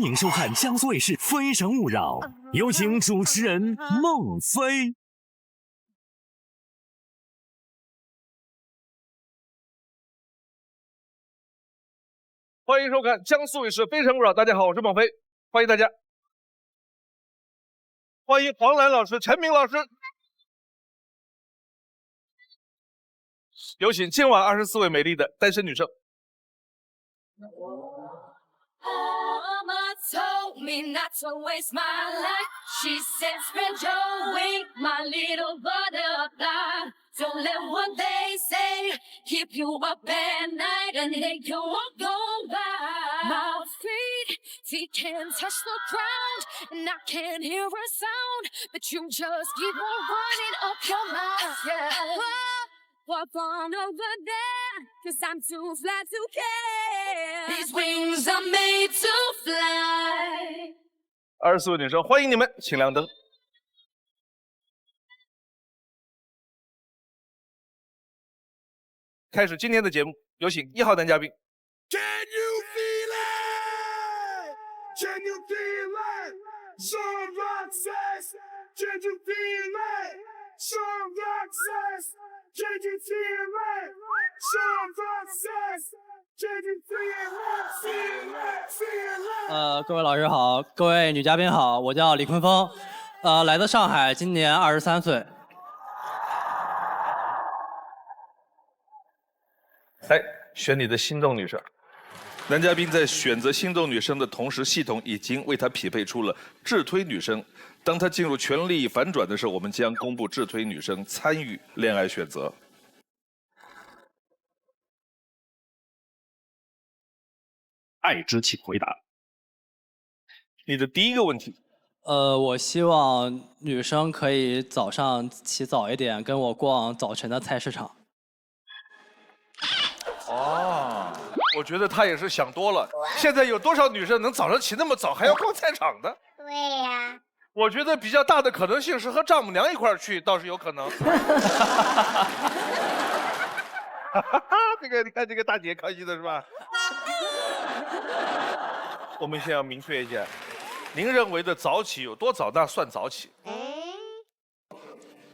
迎收看江苏卫视《非诚勿扰》，有请主持人孟非。欢迎收看江苏卫视《非诚勿扰》，大家好，我是孟非，欢迎大家。欢迎黄澜老师、陈明老师。有请今晚24位美丽的单身女生。Mama told me not to waste my life. She said, spread your wings, my little butterfly. Don't let what they say keep you up at night and make you walk on by. My feet can't touch the ground, and I can't hear a sound, but you just keep on running up your mouth. Yeah. Walk on over there, 'cause I'm too fly to care. These wings are made to fly. 24位女生，欢迎你们，请亮灯。开始今天的节目，有请1号男嘉宾。Can you feel it? Can you feel it? Some rock says, can you feel it? Some rock says, can you feel it? Some rock says, can you feel it? Feel it, feel it. 各位老师好，各位女嘉宾好，我叫李坤峰，来自上海，今年23岁。来选你的心动女生。男嘉宾在选择心动女生的同时，系统已经为他匹配出了智推女生。当他进入权力反转的时候，我们将公布智推女生参与恋爱选择。爱之请回答。你的第一个问题，我希望女生可以早上起早一点，跟我逛早晨的菜市场。哦，我觉得他也是想多了。现在有多少女生能早上起那么早还要逛菜场的？对呀。我觉得比较大的可能性是和丈母娘一块儿去，倒是有可能。这个你看，这个大姐开心的是吧？我们先要明确一下，您认为的早起有多早？那算早起？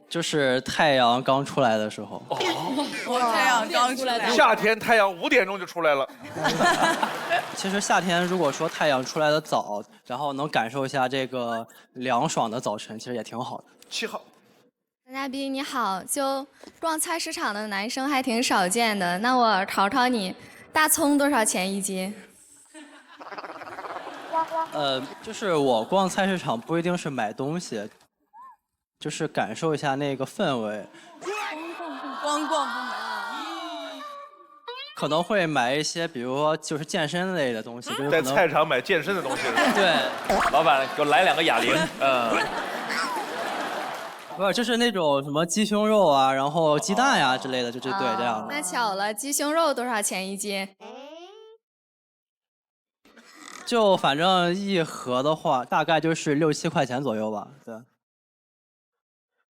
就是太阳刚出来的时候。太阳刚出来，夏天太阳5点钟就出来了。其实夏天如果说太阳出来的早，然后能感受一下这个凉爽的早晨，其实也挺好的。7号，男嘉宾你好，就逛菜市场的男生还挺少见的，那我考考你，大葱多少钱一斤？就是我逛菜市场不一定是买东西，就是感受一下那个氛围。光逛不买。可能会买一些，比如说就是健身类的东西，就是在菜场买健身的东西。对，老板给我来2个哑铃。不是，就是那种什么鸡胸肉啊，然后鸡蛋呀之类的，就是对这样的。那巧了，鸡胸肉多少钱一斤？就反正一盒的话，大概就是6、7块钱左右吧。对。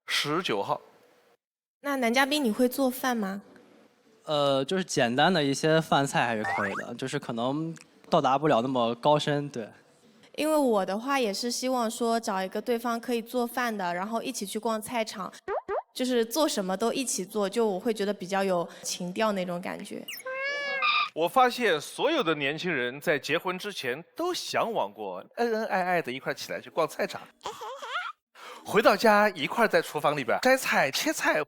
19号。那男嘉宾你会做饭吗？就是简单的一些饭菜还是可以的，就是可能到达不了那么高深，对。因为我的话也是希望说找一个对方可以做饭的，然后一起去逛菜场，就是做什么都一起做，就我会觉得比较有情调那种感觉。我发现所有的年轻人在结婚之前都向往过恩恩爱爱的一块起来去逛菜场，回到家一块在厨房里边摘菜切菜。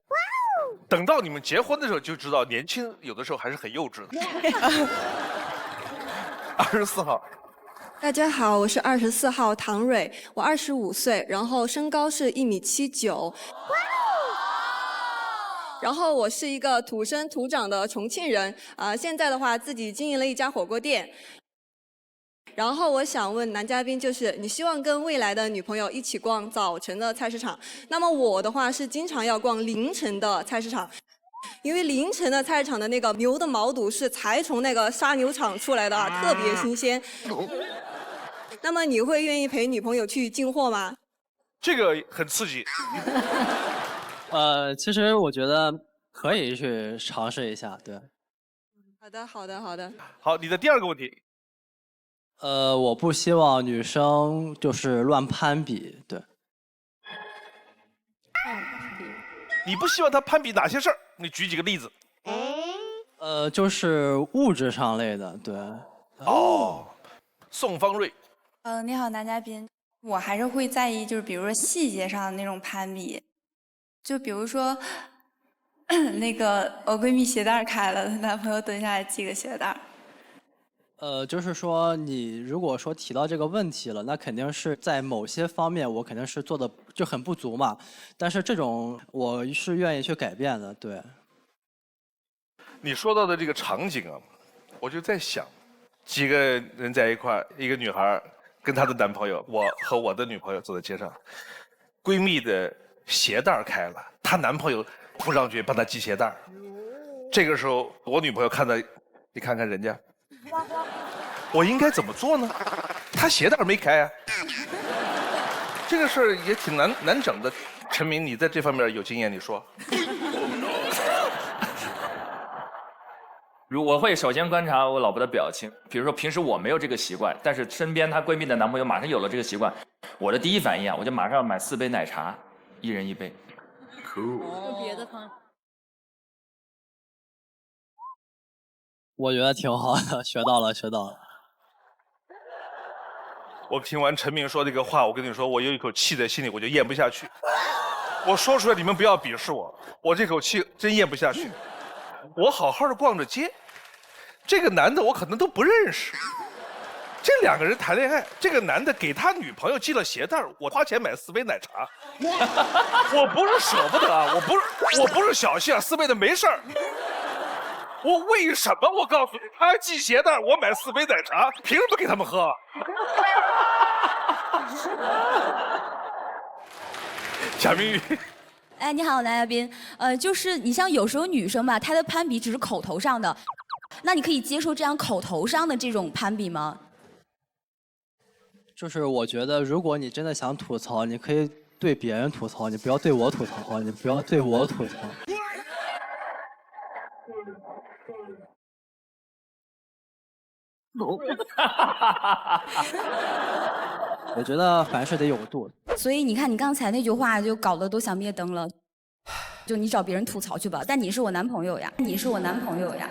等到你们结婚的时候就知道，年轻有的时候还是很幼稚的。24号。大家好，我是24号唐蕊，我25岁，然后身高是1.79米。然后我是一个土生土长的重庆人，现在的话自己经营了一家火锅店。然后我想问男嘉宾，就是你希望跟未来的女朋友一起逛早晨的菜市场，那么我的话是经常要逛凌晨的菜市场，因为凌晨的菜市场的那个牛的毛肚是才从那个杀牛场出来的，特别新鲜。那么你会愿意陪女朋友去进货吗？这个很刺激。其实我觉得可以去尝试一下，对。好的，好的，好的。好，你的第2个问题。我不希望女生就是乱攀比，对。你不希望她攀比哪些事儿？你举几个例子。就是物质上类的，对。哦，宋方瑞。你好，男嘉宾，我还是会在意，就是比如说细节上的那种攀比，就比如说那个我闺蜜鞋带开了，她男朋友蹲下来系个鞋带。就是说你如果说提到这个问题了，那肯定是在某些方面我肯定是做的就很不足嘛，但是这种我是愿意去改变的，对。你说到的这个场景啊，我就在想，几个人在一块儿，一个女孩跟她的男朋友，我和我的女朋友走在街上，闺蜜的鞋带开了，她男朋友扑上去帮她系鞋带。这个时候，我女朋友看到，你看看人家，我应该怎么做呢？她鞋带没开啊，这个事儿也挺难整的。陈明，你在这方面有经验，你说。我会首先观察我老婆的表情，比如说平时我没有这个习惯，但是身边她闺蜜的男朋友马上有了这个习惯，我的第一反应啊，我就马上买4杯奶茶，1人1杯。用别的方法。我觉得挺好的，学到了，学到了。我听完陈明说这个话，我跟你说，我有一口气在心里，我就咽不下去。我说出来，你们不要鄙视我，我这口气真咽不下去。我好好的逛着街，这个男的我可能都不认识。这2个人谈恋爱，这个男的给他女朋友系了鞋带，我花钱买4杯奶茶，我不是舍不得啊，我不是小气啊，4杯的没事儿。我为什么？我告诉你，他系鞋带，我买4杯奶茶，凭什么给他们喝？贾明宇。哎，你好，男嘉宾。就是你像有时候女生吧，她的攀比只是口头上的，那你可以接受这样口头上的这种攀比吗？就是我觉得，如果你真的想吐槽，你可以对别人吐槽，你不要对我吐槽，你不要对我吐槽。我觉得凡事得有度。所以你看，你刚才那句话就搞得都想灭灯了。就你找别人吐槽去吧，但你是我男朋友呀，你是我男朋友呀。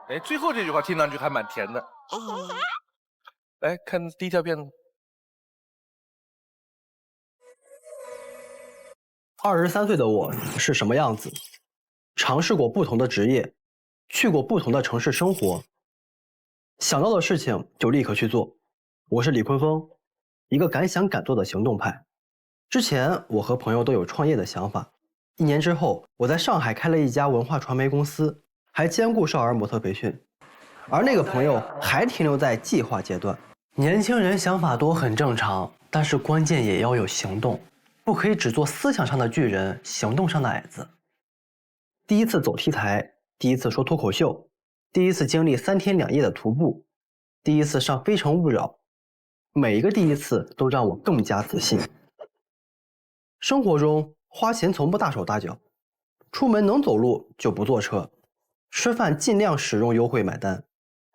哎，最后这句话听上去还蛮甜的。来看第一条片子。23岁的我是什么样子？尝试过不同的职业，去过不同的城市生活，想到的事情就立刻去做。我是李坤峰，一个敢想敢做的行动派。之前我和朋友都有创业的想法，1年之后，我在上海开了一家文化传媒公司，还兼顾少儿模特培训。而那个朋友还停留在计划阶段。年轻人想法多很正常，但是关键也要有行动，不可以只做思想上的巨人，行动上的矮子。第一次走 T 台，第一次说脱口秀，第一次经历3天2夜的徒步，第一次上非诚勿扰，每一个第一次都让我更加自信。生活中花钱从不大手大脚，出门能走路就不坐车，吃饭尽量使用优惠买单，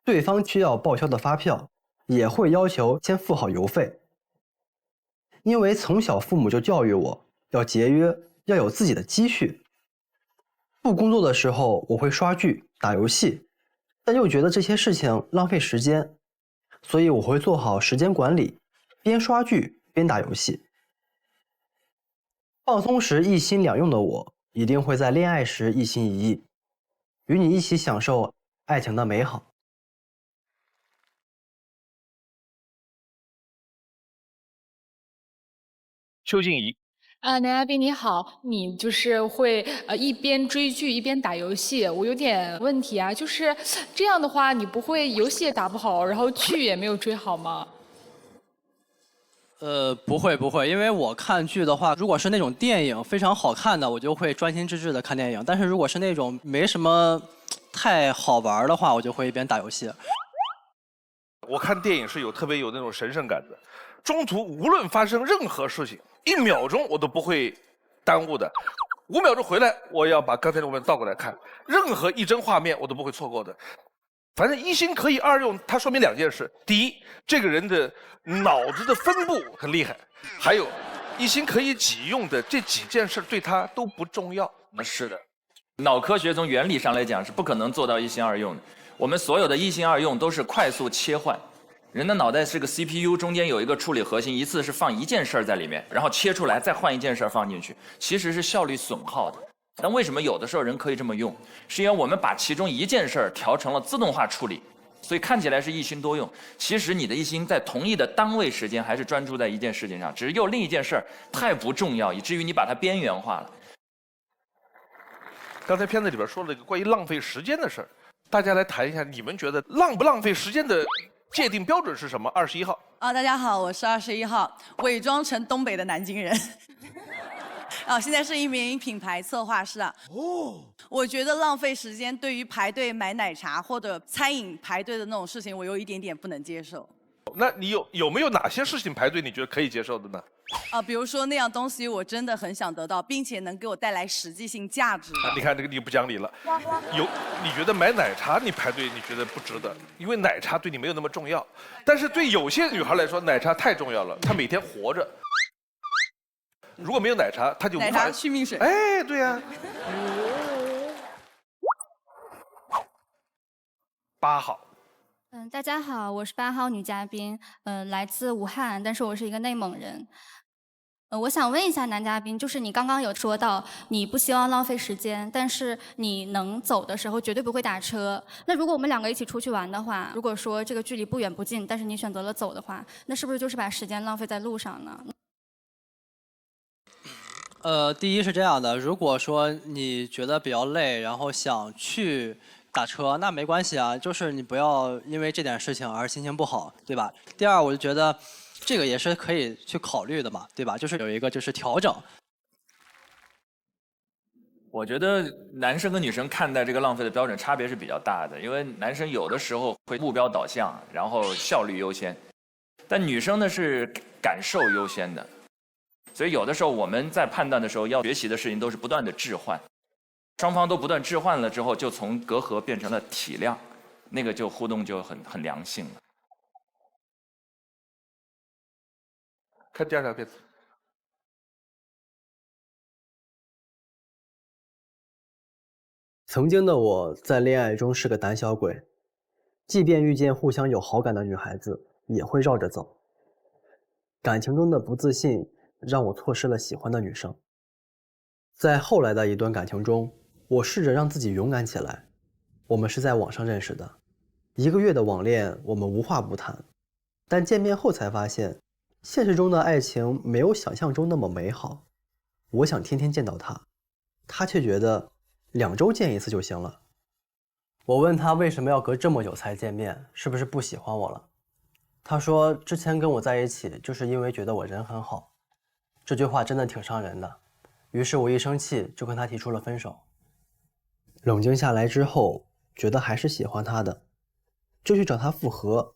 对方需要报销的发票也会要求先付好邮费。因为从小父母就教育我要节约，要有自己的积蓄。不工作的时候我会刷剧打游戏，但又觉得这些事情浪费时间，所以我会做好时间管理，边刷剧边打游戏。放松时一心两用的我，一定会在恋爱时一心一意，与你一起享受爱情的美好。邱静怡。男嘉宾你好，你就是会一边追剧一边打游戏，我有点问题啊，就是这样的话，你不会游戏也打不好，然后剧也没有追好吗？不会，因为我看剧的话，如果是那种电影非常好看的，我就会专心致志的看电影；但是如果是那种没什么太好玩的话，我就会一边打游戏。我看电影是特别有那种神圣感的，中途无论发生任何事情，1秒钟我都不会耽误的。5秒钟回来，我要把刚才的我们倒过来看，任何一帧画面我都不会错过的。反正一心可以二用，它说明2件事：第一，这个人的脑子的分布很厉害；还有，一心可以几用的这几件事对他都不重要。是的，脑科学从原理上来讲是不可能做到一心二用的。我们所有的一心二用都是快速切换。人的脑袋是个 CPU， 中间有一个处理核心，一次是放一件事儿在里面，然后切出来再换一件事儿放进去，其实是效率损耗的。但为什么有的时候人可以这么用？是因为我们把其中一件事儿调成了自动化处理，所以看起来是一心多用。其实你的一心在同一的单位时间还是专注在一件事情上，只是又另一件事儿太不重要，以至于你把它边缘化了。刚才片子里边说了一个关于浪费时间的事儿，大家来谈一下，你们觉得浪不浪费时间的界定标准是什么？21号。大家好，我是21号，伪装成东北的南京人。现在是一名品牌策划师啊。我觉得浪费时间对于排队买奶茶或者餐饮排队的那种事情，我有一点点不能接受。那你有没有哪些事情排队你觉得可以接受的呢？比如说那样东西我真的很想得到，并且能给我带来实际性价值。你看这个你不讲理了。你觉得买奶茶你排队你觉得不值得，因为奶茶对你没有那么重要。但是对有些女孩来说，奶茶太重要了，她每天活着。如果没有奶茶，她就无法。奶茶去命水。哎，对呀。8号。大家好，我是8号女嘉宾，来自武汉，但是我是一个内蒙人。我想问一下男嘉宾，就是你刚刚有说到你不希望浪费时间，但是你能走的时候绝对不会打车。那如果我们2个一起出去玩的话，如果说这个距离不远不近，但是你选择了走的话，那是不是就是把时间浪费在路上呢？第一是这样的，如果说你觉得比较累，然后想去打车，那没关系啊，就是你不要因为这点事情而心情不好，对吧？第二，我就觉得这个也是可以去考虑的嘛，对吧？就是有一个就是调整。我觉得男生跟女生看待这个浪费的标准差别是比较大的，因为男生有的时候会目标导向，然后效率优先，但女生呢是感受优先的。所以有的时候我们在判断的时候要学习的事情都是不断的置换，双方都不断置换了之后，就从隔阂变成了体谅，那个就互动就很良性了。看第2条片子。曾经的我在恋爱中是个胆小鬼，即便遇见互相有好感的女孩子，也会绕着走。感情中的不自信让我错失了喜欢的女生。在后来的一段感情中，我试着让自己勇敢起来。我们是在网上认识的，1个月的网恋，我们无话不谈，但见面后才发现，现实中的爱情没有想象中那么美好。我想天天见到他，他却觉得2周见一次就行了。我问他为什么要隔这么久才见面，是不是不喜欢我了？他说之前跟我在一起就是因为觉得我人很好。这句话真的挺伤人的，于是我一生气就跟他提出了分手。冷静下来之后，觉得还是喜欢他的，就去找他复合。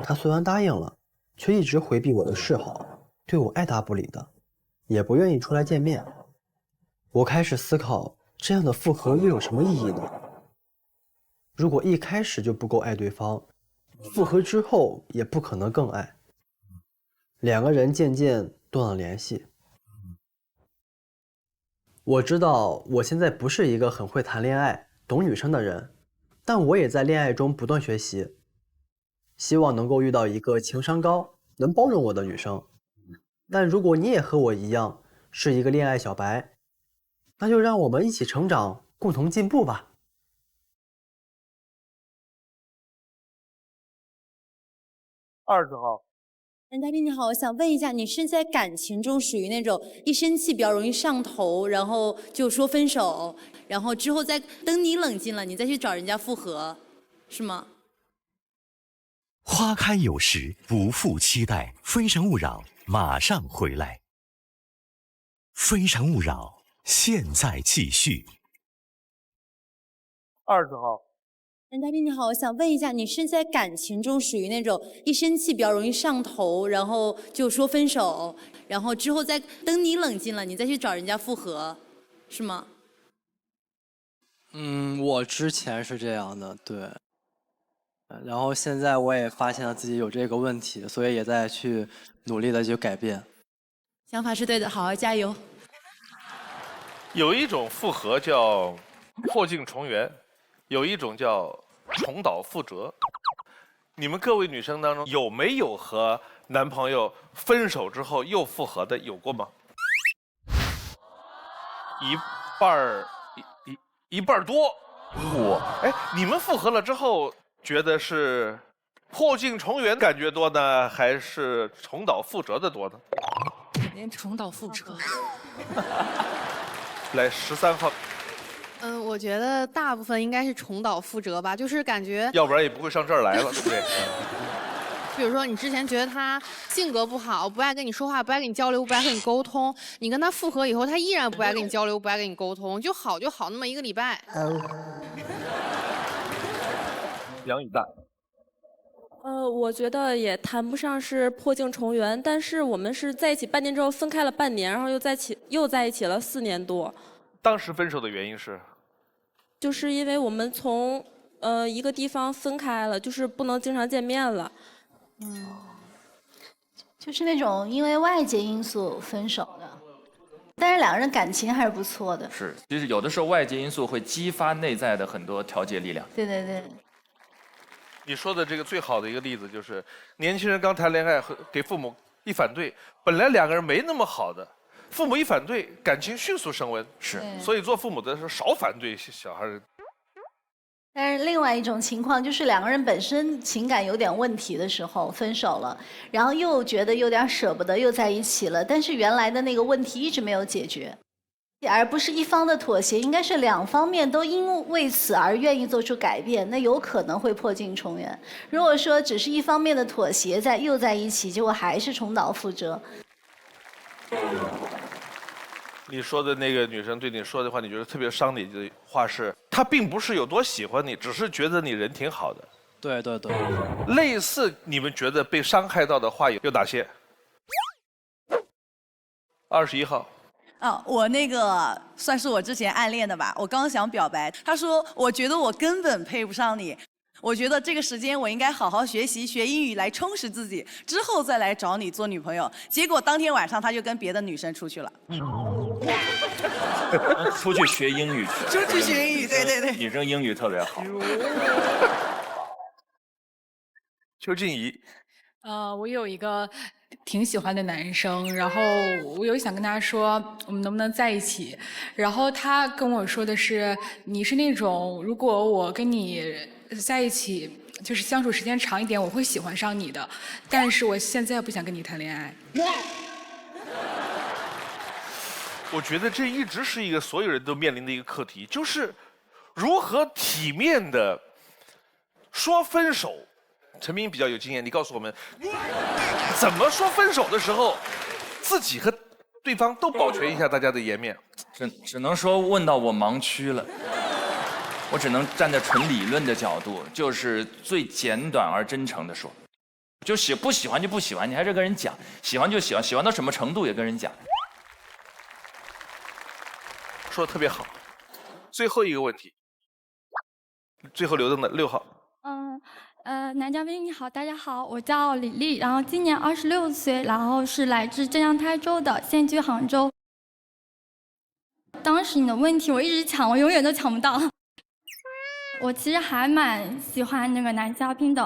他虽然答应了，却一直回避我的示好，对我爱答不理的，也不愿意出来见面。我开始思考，这样的复合又有什么意义呢？如果一开始就不够爱对方，复合之后也不可能更爱。2个人渐渐断了联系。我知道我现在不是一个很会谈恋爱、懂女生的人，但我也在恋爱中不断学习，希望能够遇到一个情商高、能包容我的女生。但如果你也和我一样是一个恋爱小白，那就让我们一起成长，共同进步吧。20号。男嘉宾你好，我想问一下，你是在感情中属于那种一生气比较容易上头，然后就说分手，然后之后再等你冷静了，你再去找人家复合，是吗？花开有时，不负期待。非诚勿扰，马上回来。非诚勿扰，现在继续。20号。男嘉宾你好，我想问一下，你是在感情中属于那种一生气比较容易上头，然后就说分手，然后之后再等你冷静了，你再去找人家复合，是吗？我之前是这样的，对。然后现在我也发现了自己有这个问题，所以也在去努力的去改变。想法是对的，好好加油。有一种复合叫破镜重圆，有一种叫重蹈覆辙。你们各位女生当中有没有和男朋友分手之后又复合的有过吗？一半多。你们复合了之后觉得是破镜重圆感觉多呢，还是重蹈覆辙的多呢？连重蹈覆辙。来13号。我觉得大部分应该是重蹈覆辙吧，就是感觉，要不然也不会上这儿来了，对不对？比如说你之前觉得他性格不好，不爱跟你说话，不爱跟你交流，不爱跟你沟通，你跟他复合以后，他依然不爱跟你交流，不爱跟你沟通，就好那么1个礼拜。杨宇大。我觉得也谈不上是破镜重圆，但是我们是在一起半年之后分开了半年，然后又在一起了4年多。当时分手的原因是？就是因为我们从一个地方分开了，就是不能经常见面了。就是那种因为外界因素分手的，但是两个人感情还是不错的。是，其实有的时候外界因素会激发内在的很多调节力量。对对对。你说的这个最好的一个例子就是，年轻人刚谈恋爱，给父母一反对，本来两个人没那么好的，父母一反对，感情迅速升温。是，所以做父母的是少反对小孩。但是另外一种情况就是两个人本身情感有点问题的时候分手了，然后又觉得有点舍不得，又在一起了，但是原来的那个问题一直没有解决。而不是一方的妥协，应该是两方面都因为此而愿意做出改变，那有可能会破镜重圆。如果说只是一方面的妥协又在一起，结果还是重蹈覆辙。你说的那个女生对你说的话，你觉得特别伤你的话是，她并不是有多喜欢你，只是觉得你人挺好的。对对对。类似你们觉得被伤害到的话有哪些？21号。我那个算是我之前暗恋的吧，我刚想表白，他说我觉得我根本配不上你，我觉得这个时间我应该好好学习学英语来充实自己，之后再来找你做女朋友。结果当天晚上他就跟别的女生出去了。出去学英语去。出去学英语，对对对。女生英语特别好。邱静怡。我有一个挺喜欢的男生，然后我有想跟他说我们能不能在一起，然后他跟我说的是，你是那种如果我跟你在一起就是相处时间长一点，我会喜欢上你的，但是我现在不想跟你谈恋爱。我觉得这一直是一个所有人都面临的一个课题，就是如何体面的说分手。陈明比较有经验，你告诉我们，怎么说分手的时候，自己和对方都保全一下大家的颜面。只能说问到我盲区了，我只能站在纯理论的角度，就是最简短而真诚的说，就不喜欢就不喜欢，你还是跟人讲，喜欢就喜欢，喜欢到什么程度也跟人讲。说的特别好。最后一个问题，最后留灯的6号。男嘉宾你好，大家好，我叫李丽，然后今年26岁，然后是来自浙江台州的，现居杭州。当时你的问题我一直抢，我永远都抢不到。我其实还蛮喜欢那个男嘉宾的。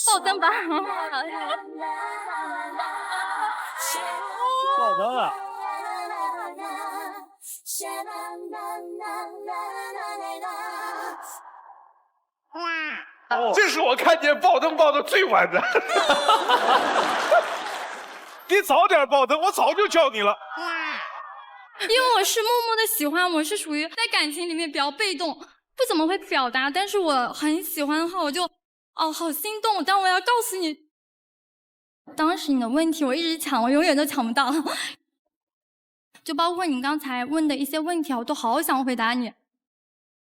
爆灯吧！爆灯了。这是我看见爆灯爆的最晚的。你早点爆灯，我早就叫你了。因为我是默默的喜欢，我是属于在感情里面比较被动，不怎么会表达，但是我很喜欢的话，我就好心动，但我要告诉你，当时你的问题我一直抢，我永远都抢不到。就包括你刚才问的一些问题，我都好想回答你。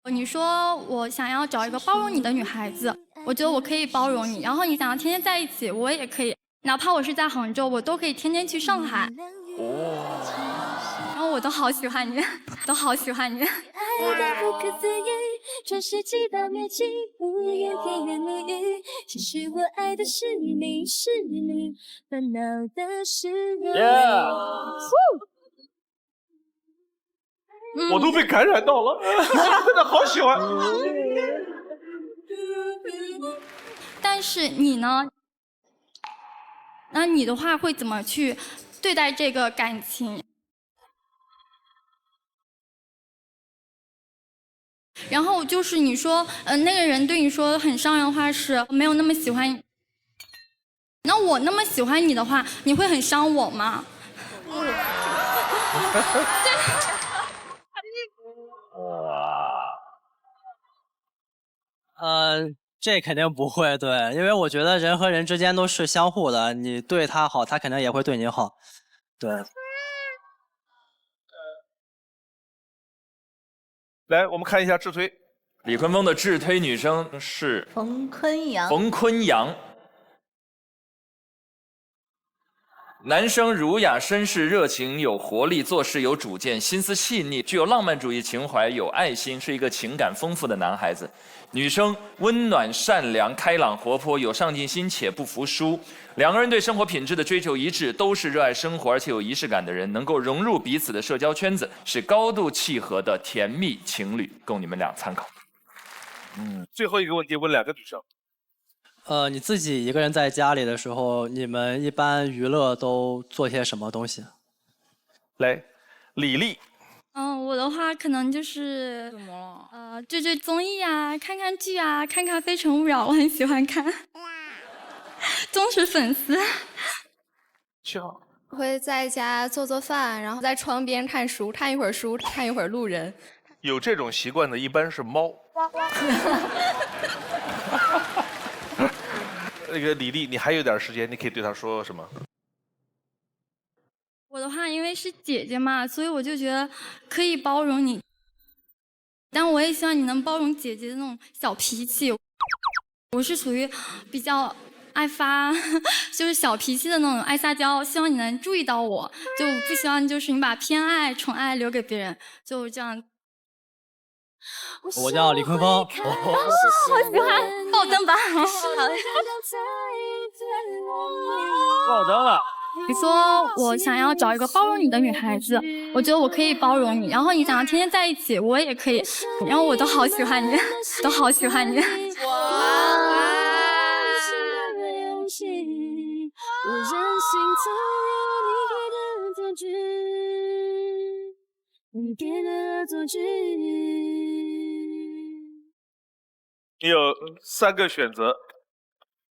你说我想要找一个包容你的女孩子，我觉得我可以包容你，然后你想要天天在一起，我也可以，哪怕我是在杭州，我都可以天天去上海。然后我都好喜欢你，都好喜欢你。爱到不可思议，全世纪到灭迹，不言甜言蜜语。其实我爱的是你，是你，烦恼的是我。我都被感染到了，真的好喜欢。但是你呢？那你的话会怎么去对待这个感情？然后就是你说，那个人对你说很伤人的话是没有那么喜欢你。那我那么喜欢你的话，你会很伤我吗？这肯定不会，对，因为我觉得人和人之间都是相互的，你对他好，他肯定也会对你好，对。来，我们看一下智推。李坤峰的智推女生是冯坤阳。冯坤阳。男生儒雅、绅士、热情、有活力，做事有主见，心思细腻，具有浪漫主义情怀，有爱心，是一个情感丰富的男孩子。女生温暖、善良、开朗、活泼，有上进心且不服输。两个人对生活品质的追求一致，都是热爱生活而且有仪式感的人，能够融入彼此的社交圈子，是高度契合的甜蜜情侣，供你们俩参考。最后一个问题问2个女生。你自己一个人在家里的时候，你们一般娱乐都做些什么东西？来，李丽。我的话可能就是追追综艺啊，看看剧啊，看看《非诚勿扰》，我很喜欢看，忠实粉丝。会在家做做饭，然后在窗边看书，看一会儿书，看一会儿路人。有这种习惯的一般是猫。那个李丽，你还有点时间，你可以对她说什么？我的话，因为是姐姐嘛，所以我就觉得可以包容你，但我也希望你能包容姐姐的那种小脾气。我是属于比较爱发，就是小脾气的那种，爱撒娇，希望你能注意到我，就不希望就是你把偏爱、宠爱留给别人，就这样。我叫李坤峰。好喜欢，爆灯吧！爆灯了。你说我想要找一个包容你的女孩子，我觉得我可以包容你，然后你想要天天在一起，我也可以，然后我都好喜欢你，都好喜欢你。你有3个选择，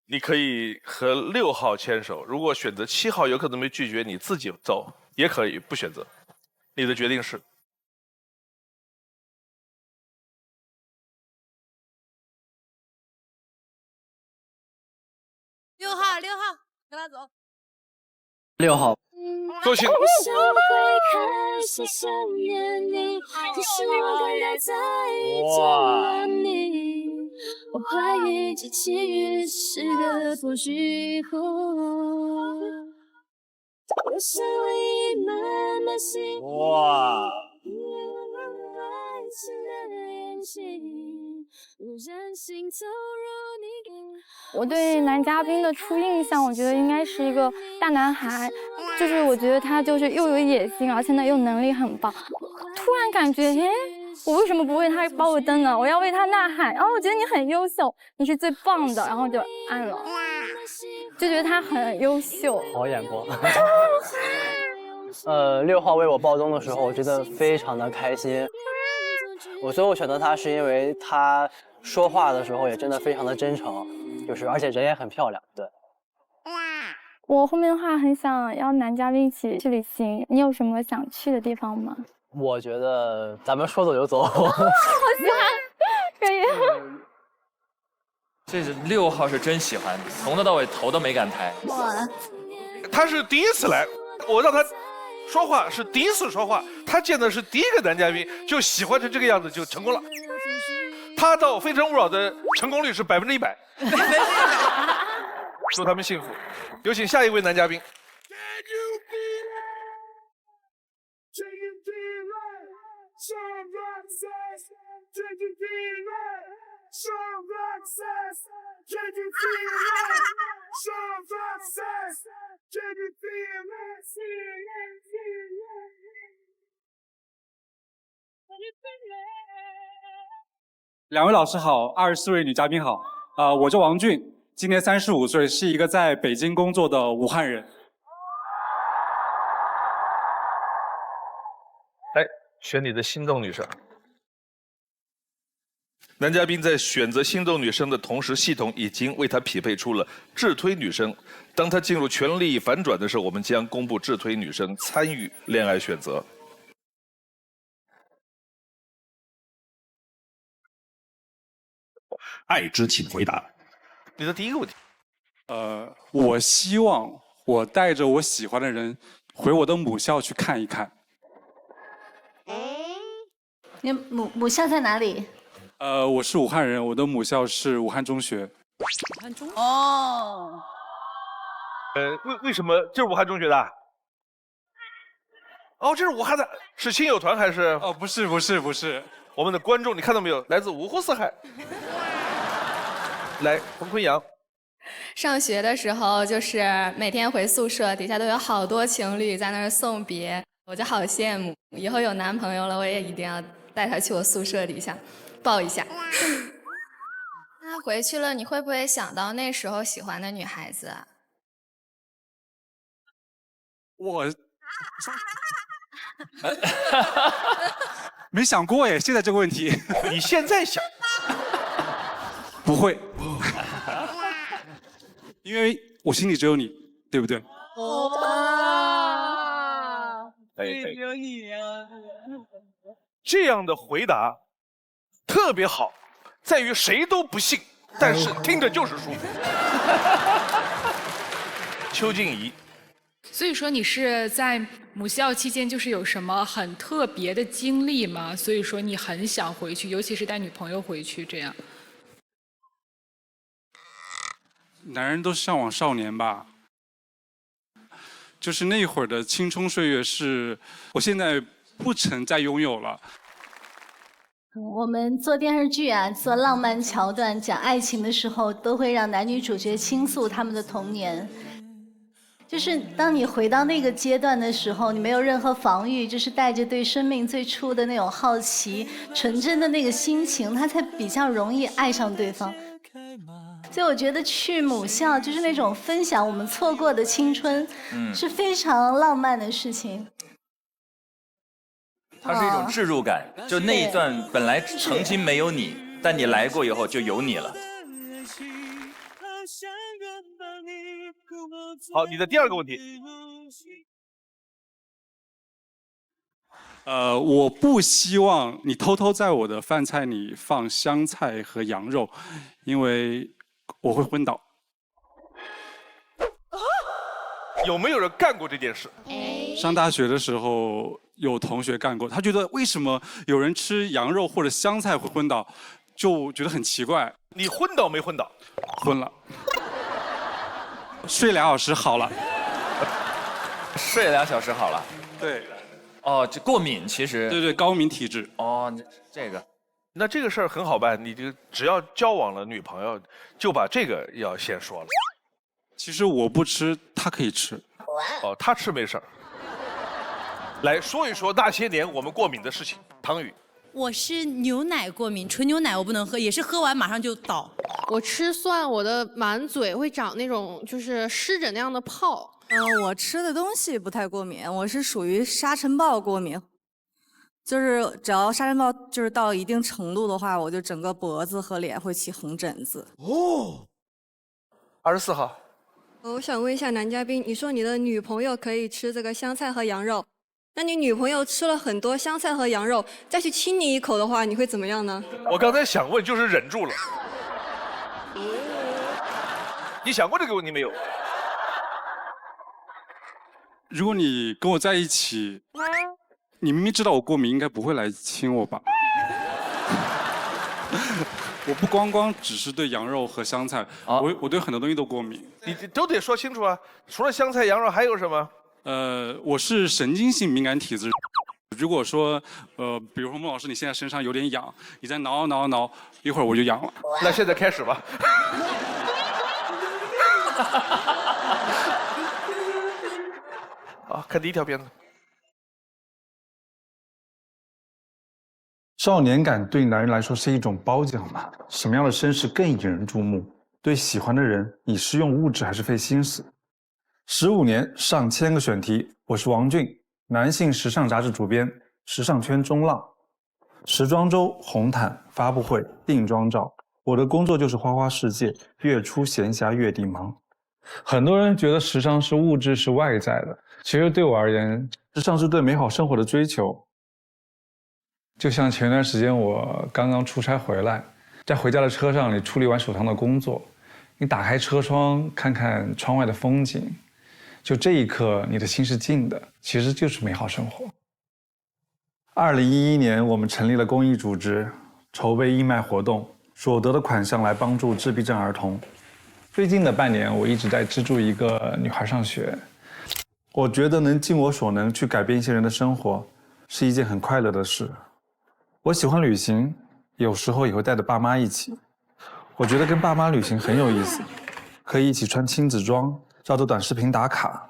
你可以和6号牵手，如果选择7号，有可能被拒绝，你自己走，也可以不选择。你的决定是6号，跟他走。6号。周星。哇！我怀疑这奇遇是个错觉后，我想我已慢慢醒悟。哇！我对男嘉宾的初印象，我觉得应该是一个大男孩，就是我觉得他就是又有野心，而且呢又能力很棒。突然感觉，我为什么不为他爆个灯呢？我要为他呐喊。然后我觉得你很优秀，你是最棒的，然后就按了，就觉得他很优秀。好眼光。6号为我报灯的时候，我觉得非常的开心。我最后选择他是因为他说话的时候也真的非常的真诚，就是而且人也很漂亮。对。我后面的话很想邀男嘉宾一起去旅行，你有什么想去的地方吗？我觉得咱们说走就走。好喜欢，可以。这是6号是真喜欢，从头到尾头都没敢抬。哇！他是第一次来，我让他说话是第一次说话，他见的是第一个男嘉宾，就喜欢成这个样子就成功了。他到《非诚勿扰》的成功率是100%。祝他们幸福。有请下一位男嘉宾。some success. Can you feel it? Some success. Can you feel it? Feel it. 两位老师好，24位女嘉宾好。我叫王俊，今年35岁，是一个在北京工作的武汉人。来选你的心动女生。男嘉宾在选择心动女生的同时，系统已经为他匹配出了智推女生。当他进入权力反转的时候，我们将公布智推女生参与恋爱选择。爱之，请回答。你的第一个问题。我希望我带着我喜欢的人回我的母校去看一看。你母校在哪里？我是武汉人，我的母校是武汉中学。武汉中学哦。为什么这是武汉中学的？哦，这是武汉的，是亲友团还是？哦，不是。我们的观众，你看到没有？来自五湖四海。来，冯坤阳。上学的时候，就是每天回宿舍，底下都有好多情侣在那儿送别，我就好羡慕。以后有男朋友了，我也一定要带他去我宿舍底下抱一下。那回去了，你会不会想到那时候喜欢的女孩子啊？我没想过耶，现在这个问题。你现在想？不会，因为我心里只有你，对不对？只有你啊！这样的回答特别好，在于谁都不信，但是听着就是舒服。邱静怡。所以说你是在母校期间就是有什么很特别的经历吗？所以说你很想回去，尤其是带女朋友回去这样。男人都向往少年吧，就是那会儿的青春岁月是我现在不曾再拥有了。我们做电视剧啊，做浪漫桥段、讲爱情的时候，都会让男女主角倾诉他们的童年。就是当你回到那个阶段的时候，你没有任何防御，就是带着对生命最初的那种好奇、纯真的那个心情，他才比较容易爱上对方。所以我觉得去母校就是那种分享我们错过的青春，是非常浪漫的事情。它是一种置入感，就那一段本来曾经没有你，但你来过以后就有你了。好，你的第二个问题。我不希望你偷偷在我的饭菜里放香菜和羊肉，因为我会昏倒。有没有人干过这件事？上大学的时候有同学干过，他觉得为什么有人吃羊肉或者香菜会昏倒，就觉得很奇怪。你昏倒没昏倒？昏了。睡2小时好了。睡2小时好了。对。哦，这过敏其实。对，高敏体质。哦，这个。那这个事儿很好办，你就只要交往了女朋友，就把这个要先说了。其实我不吃，他可以吃。哦，他吃没事儿。来说一说那些年我们过敏的事情，唐宇。我是牛奶过敏，纯牛奶我不能喝，也是喝完马上就倒。我吃蒜，我的满嘴会长那种就是湿疹那样的泡。我吃的东西不太过敏，我是属于沙尘暴过敏，就是只要沙尘暴就是到一定程度的话，我就整个脖子和脸会起红疹子。哦。24号。我想问一下男嘉宾，你说你的女朋友可以吃这个香菜和羊肉，那你女朋友吃了很多香菜和羊肉，再去亲你一口的话，你会怎么样呢？我刚才想问，就是忍住了。你想过这个问题没有？如果你跟我在一起，你明明知道我过敏，应该不会来亲我吧？我不光只是对羊肉和香菜，我对很多东西都过敏。你都得说清楚啊！除了香菜、羊肉还有什么？我是神经性敏感体质。如果说比如说孟老师你现在身上有点痒，你再挠，一会儿我就痒了。那现在开始吧。好，看第一条片子。少年感对男人来说是一种褒奖吗？什么样的绅士更引人注目？对喜欢的人，你是用物质还是费心思？15年上千个选题，我是王俊，男性时尚杂志主编，时尚圈中浪，时装周、红毯、发布会、定妆照，我的工作就是花花世界，月初闲暇月底忙。很多人觉得时尚是物质，是外在的，其实对我而言，时尚是对美好生活的追求。就像前段时间我刚刚出差回来，在回家的车上，你处理完手上的工作，你打开车窗看看窗外的风景，就这一刻你的心是静的，其实就是美好生活。2011年我们成立了公益组织，筹备义卖活动，所得的款项来帮助自闭症儿童。最近的半年我一直在资助一个女孩上学，我觉得能尽我所能去改变一些人的生活是一件很快乐的事。我喜欢旅行，有时候也会带着爸妈一起。我觉得跟爸妈旅行很有意思，可以一起穿亲子装，照着短视频打卡。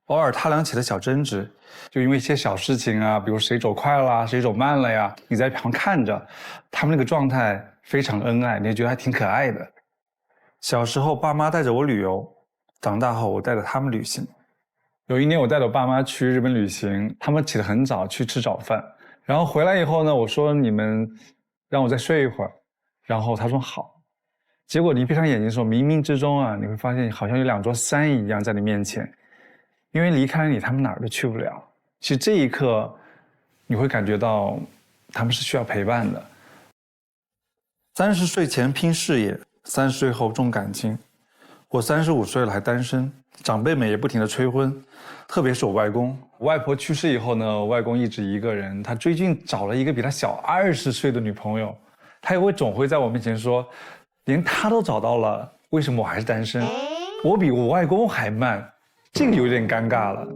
偶尔他俩起了小争执，就因为一些小事情啊，比如谁走快了，谁走慢了呀，你在旁看着，他们那个状态非常恩爱，你也觉得还挺可爱的。小时候爸妈带着我旅游，长大后我带着他们旅行。有一年我带着我爸妈去日本旅行，他们起得很早去吃早饭。然后回来以后呢，我说你们让我再睡一会儿，然后他说好。结果你闭上眼睛的时候，冥冥之中啊，你会发现好像有2座山一样在你面前，因为离开了你，他们哪儿都去不了。其实这一刻，你会感觉到他们是需要陪伴的。30岁前拼事业，30岁后重感情。我35岁了还单身，长辈们也不停地催婚，特别是我外公。我外婆去世以后呢，我外公一直一个人，他最近找了一个比他小20岁的女朋友，他也会总会在我面前说，连他都找到了，为什么我还是单身？我比我外公还慢，这个有点尴尬了。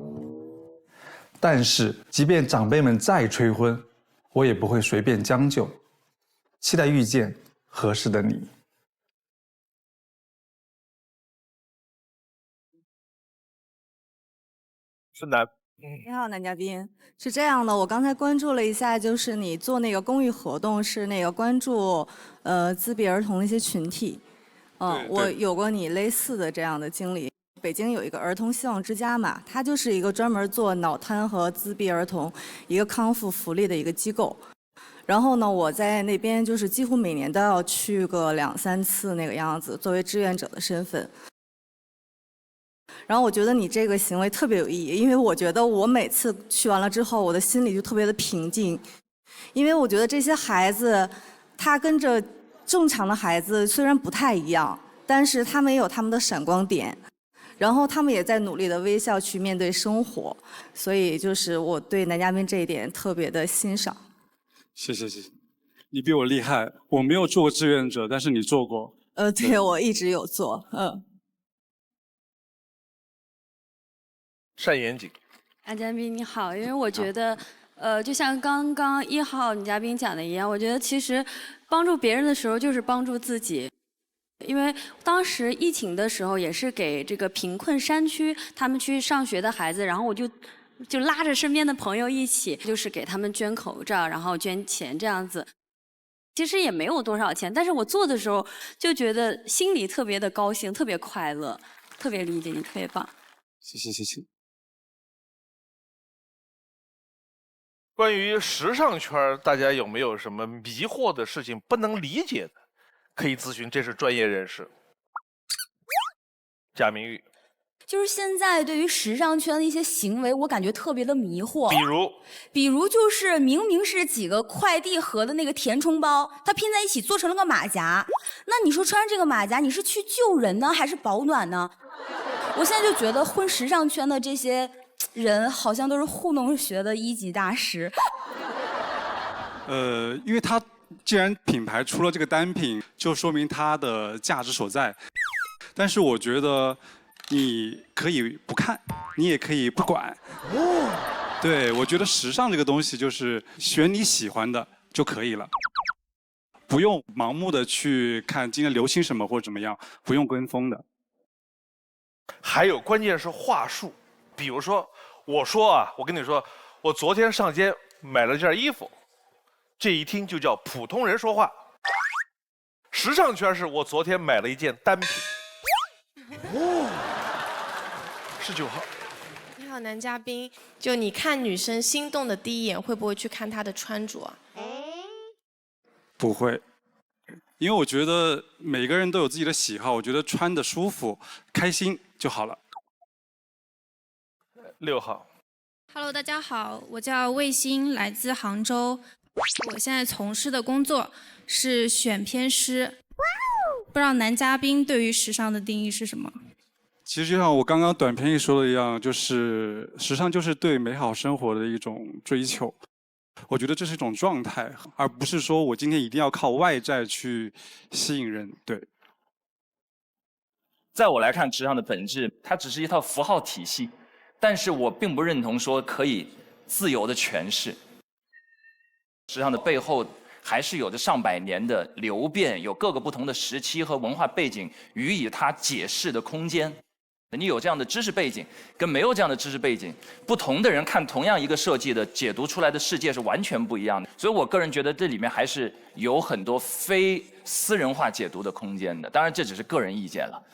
但是即便长辈们再催婚，我也不会随便将就，期待遇见合适的你。是男。你好，男嘉宾。是这样的，我刚才关注了一下，就是你做那个公益活动是那个关注自闭儿童的一些群体。我有过你类似的这样的经历。北京有一个儿童希望之家嘛，它就是一个专门做脑瘫和自闭儿童一个康复福利的一个机构。然后呢，我在那边就是几乎每年都要去个2、3次那个样子，作为志愿者的身份。然后我觉得你这个行为特别有意义，因为我觉得我每次去完了之后，我的心里就特别的平静，因为我觉得这些孩子，他跟着正常的孩子虽然不太一样，但是他们也有他们的闪光点，然后他们也在努力的微笑去面对生活，所以就是我对男嘉宾这一点特别的欣赏。谢谢，你比我厉害，我没有做过志愿者，但是你做过。对，我一直有做，单严谨，男嘉宾你好，因为我觉得，就像刚刚1号女嘉宾讲的一样，我觉得其实帮助别人的时候就是帮助自己。因为当时疫情的时候，也是给这个贫困山区他们去上学的孩子，然后我就拉着身边的朋友一起，就是给他们捐口罩，然后捐钱这样子。其实也没有多少钱，但是我做的时候就觉得心里特别的高兴，特别快乐，特别理解你，特别棒。谢谢。关于时尚圈，大家有没有什么迷惑的事情不能理解的，可以咨询，这是专业人士。贾明玉，就是现在对于时尚圈的一些行为，我感觉特别的迷惑。比如就是明明是几个快递盒的那个填充包，它拼在一起做成了个马甲。那你说穿这个马甲，你是去救人呢，还是保暖呢？我现在就觉得混时尚圈的这些人好像都是糊弄学的1级大师。因为他既然品牌出了这个单品，就说明它的价值所在。但是我觉得你可以不看，你也可以不管。对，我觉得时尚这个东西就是选你喜欢的就可以了，不用盲目的去看今天流行什么或者怎么样，不用跟风的。还有关键是话术，比如说我说啊，我跟你说，我昨天上街买了件衣服，这一听就叫普通人说话。时尚圈是我昨天买了一件单品。哦，19号。你好，男嘉宾，就你看女生心动的第一眼，会不会去看她的穿着啊？不会，因为我觉得每个人都有自己的喜好，我觉得穿的舒服、开心就好了。6号。Hello， 大家好，我叫魏欣，来自杭州。我现在从事的工作是选片师。不知道男嘉宾对于时尚的定义是什么？其实就像我刚刚短片里说的一样，就是时尚就是对美好生活的一种追求。我觉得这是一种状态，而不是说我今天一定要靠外在去吸引人。对。在我来看，时尚的本质它只是一套符号体系，但是我并不认同说可以自由的诠释。时尚的背后还是有着上百年的流变，有各个不同的时期和文化背景予以它解释的空间。你有这样的知识背景，跟没有这样的知识背景，不同的人看同样一个设计的解读出来的世界是完全不一样的。所以我个人觉得这里面还是有很多非私人化解读的空间的。当然，这只是个人意见了。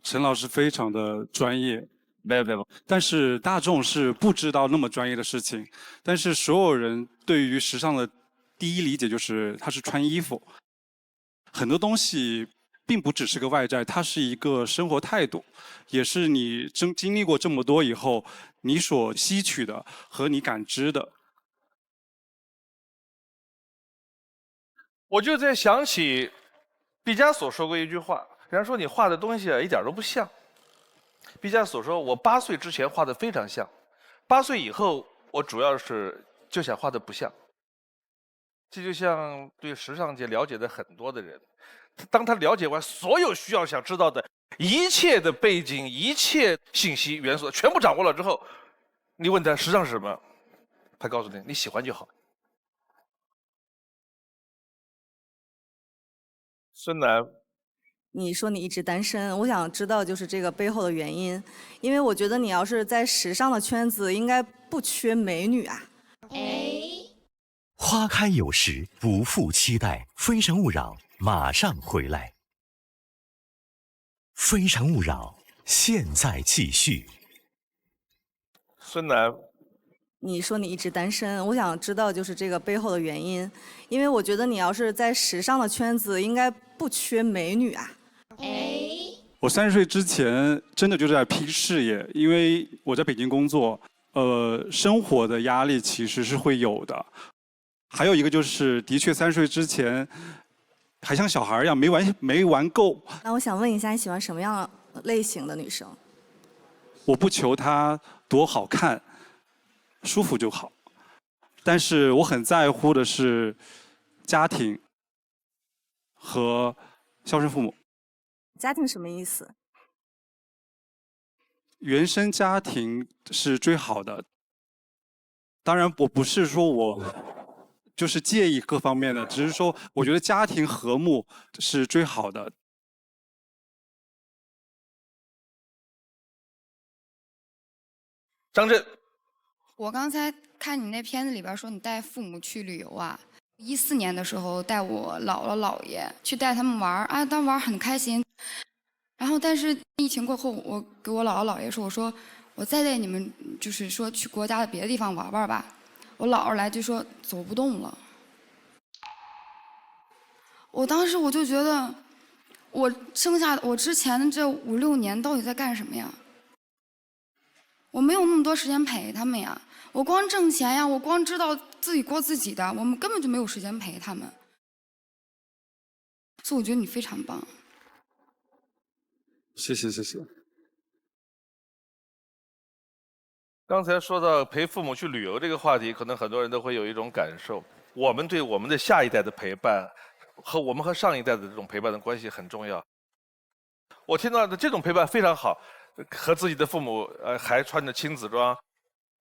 陈老师非常的专业。没有。但是大众是不知道那么专业的事情，但是所有人对于时尚的第一理解就是它是穿衣服，很多东西并不只是个外在，它是一个生活态度，也是你经历过这么多以后，你所吸取的和你感知的。我就在想起毕加索说过一句话，人家说你画的东西啊一点都不像。毕加索说：“我8岁之前画的非常像，8岁以后我主要是就想画的不像。”这就像对时尚界了解的很多的人，当他了解完所有需要想知道的一切的背景、一切信息元素全部掌握了之后，你问他时尚是什么，他告诉你你喜欢就好。孙楠。你说你一直单身，我想知道就是这个背后的原因，因为我觉得你要是在时尚的圈子，应该不缺美女啊。花开有时，不负期待。非诚勿扰，马上回来。非诚勿扰，现在继续。孙楠。你说你一直单身，我想知道就是这个背后的原因，因为我觉得你要是在时尚的圈子，应该不缺美女啊。我30岁之前真的就在拼事业，因为我在北京工作，生活的压力其实是会有的。还有一个就是，的确30岁之前还像小孩一样没玩够。那我想问一下，你喜欢什么样类型的女生？我不求她多好看，舒服就好。但是我很在乎的是家庭和孝顺父母。家庭什么意思？原生家庭是最好的。当然，我不是说我就是介意各方面的，只是说我觉得家庭和睦是最好的。张震。我刚才看你那片子里边说你带父母去旅游啊，14年的时候带我姥姥姥爷去带他们玩啊，当玩很开心。然后但是疫情过后，我给我姥姥姥爷说，我说我再带你们就是说去国家的别的地方玩玩吧。我姥姥来就说走不动了。我当时我就觉得，我之前的这5、6年到底在干什么呀？我没有那么多时间陪他们呀，我光挣钱呀，我光知道自己过自己的，我们根本就没有时间陪他们。所以我觉得你非常棒。谢谢谢谢。刚才说到陪父母去旅游这个话题，可能很多人都会有一种感受，我们对我们的下一代的陪伴，和我们和上一代的这种陪伴的关系很重要。我听到的这种陪伴非常好，和自己的父母还穿着亲子装，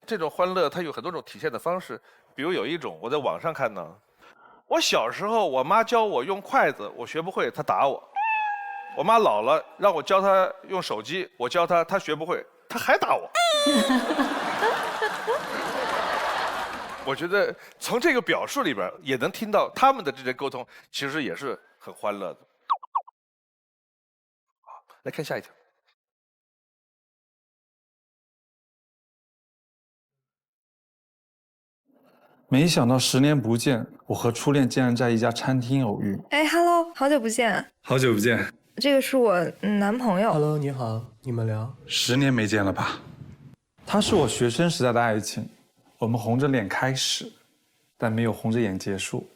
这种欢乐它有很多种体现的方式，比如有一种我在网上看到，我小时候我妈教我用筷子，我学不会，她打我；我妈老了让我教她用手机，我教她，她学不会，她还打我。我觉得从这个表述里边也能听到他们的这些沟通，其实也是很欢乐的。好，来看下一条。没想到10年不见，我和初恋竟然在一家餐厅偶遇。哎，Hello，好久不见。好久不见。这个是我男朋友。 Hello， 你好，你们聊。10年没见了吧？他是我学生时代的爱情，我们红着脸开始，但没有红着眼结束。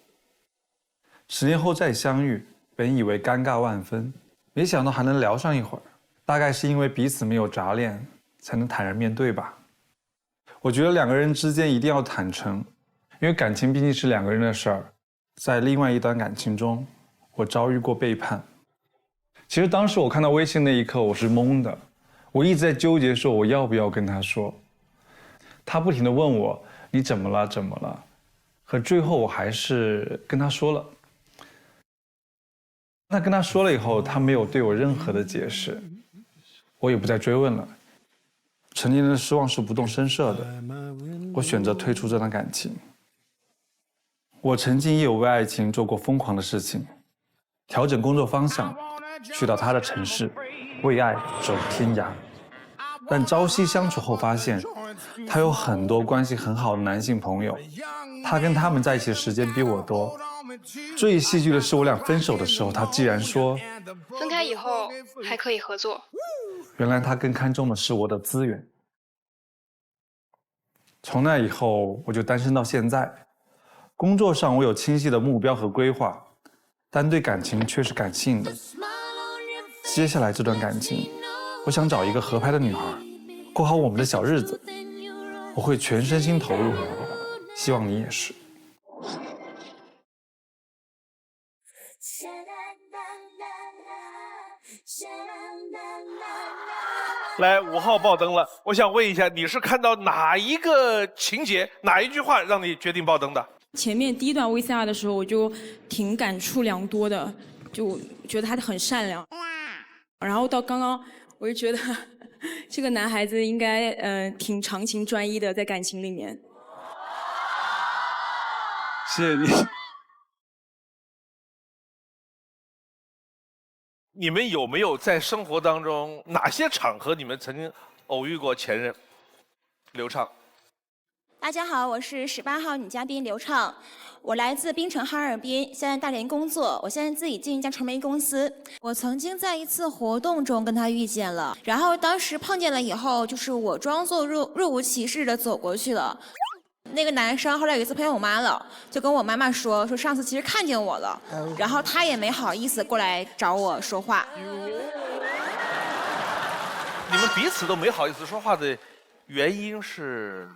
10年后再相遇，本以为尴尬万分，没想到还能聊上一会儿。大概是因为彼此没有杂念，才能坦然面对吧。我觉得2个人之间一定要坦诚，因为感情毕竟是2个人的事儿。在另外一段感情中，我遭遇过背叛。其实当时我看到微信那一刻，我是懵的。我一直在纠结，说我要不要跟他说。他不停地问我你怎么了，怎么了？可最后我还是跟他说了。那跟他说了以后，他没有对我任何的解释，我也不再追问了。成年人的失望是不动声色的，我选择退出这段感情。我曾经也有为爱情做过疯狂的事情，调整工作方向，去到他的城市，为爱走天涯。但朝夕相处后发现，他有很多关系很好的男性朋友，他跟他们在一起的时间比我多。最戏剧的是，我俩分手的时候，他竟然说分开以后还可以合作。原来他更看重的是我的资源。从那以后，我就单身到现在。工作上我有清晰的目标和规划，但对感情却是感性的。接下来这段感情，我想找一个合拍的女孩，过好我们的小日子。我会全身心投入，希望你也是。来，5号爆灯了，我想问一下，你是看到哪一个情节、哪一句话让你决定爆灯的？前面第一段 VCR 的时候，我就挺感触良多的，就觉得他很善良。然后到刚刚，我就觉得这个男孩子应该挺长情专一的，在感情里面。谢谢你。你们有没有在生活当中哪些场合你们曾经偶遇过前任？刘畅。大家好，我是18号女嘉宾刘畅，我来自槟城哈尔滨，现在大连工作。我现在自己进一家传媒公司。我曾经在一次活动中跟他遇见了，然后当时碰见了以后，就是我装作若无其事的走过去了。那个男生后来有一次碰见我妈了，就跟我妈妈说上次其实看见我了，然后他也没好意思过来找我说话。你们彼此都没好意思说话的原因是？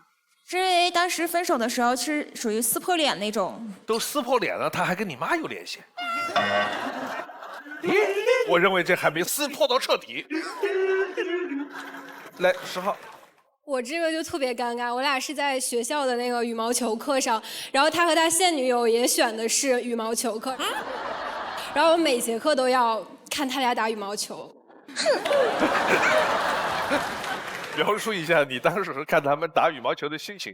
是因为当时分手的时候是属于撕破脸那种。都撕破脸了，他还跟你妈有联系？我认为这还没撕破到彻底。来，10号。我这个就特别尴尬，我俩是在学校的那个羽毛球课上，然后他和他现女友也选的是羽毛球课，然后我每节课都要看他俩打羽毛球。描述一下你当时看他们打羽毛球的心情。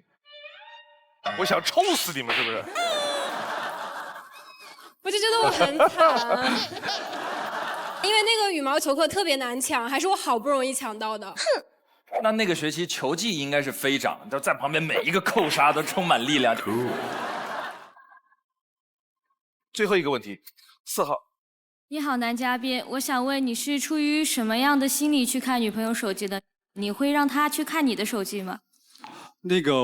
我想抽死你们，是不是？我就觉得我很惨，因为那个羽毛球课特别难抢，还是我好不容易抢到的。那个学期球技应该是飞涨，就在旁边每一个扣杀都充满力量。最后一个问题，4号。你好，男嘉宾，我想问你是出于什么样的心理去看女朋友手机的？你会让她去看你的手机吗？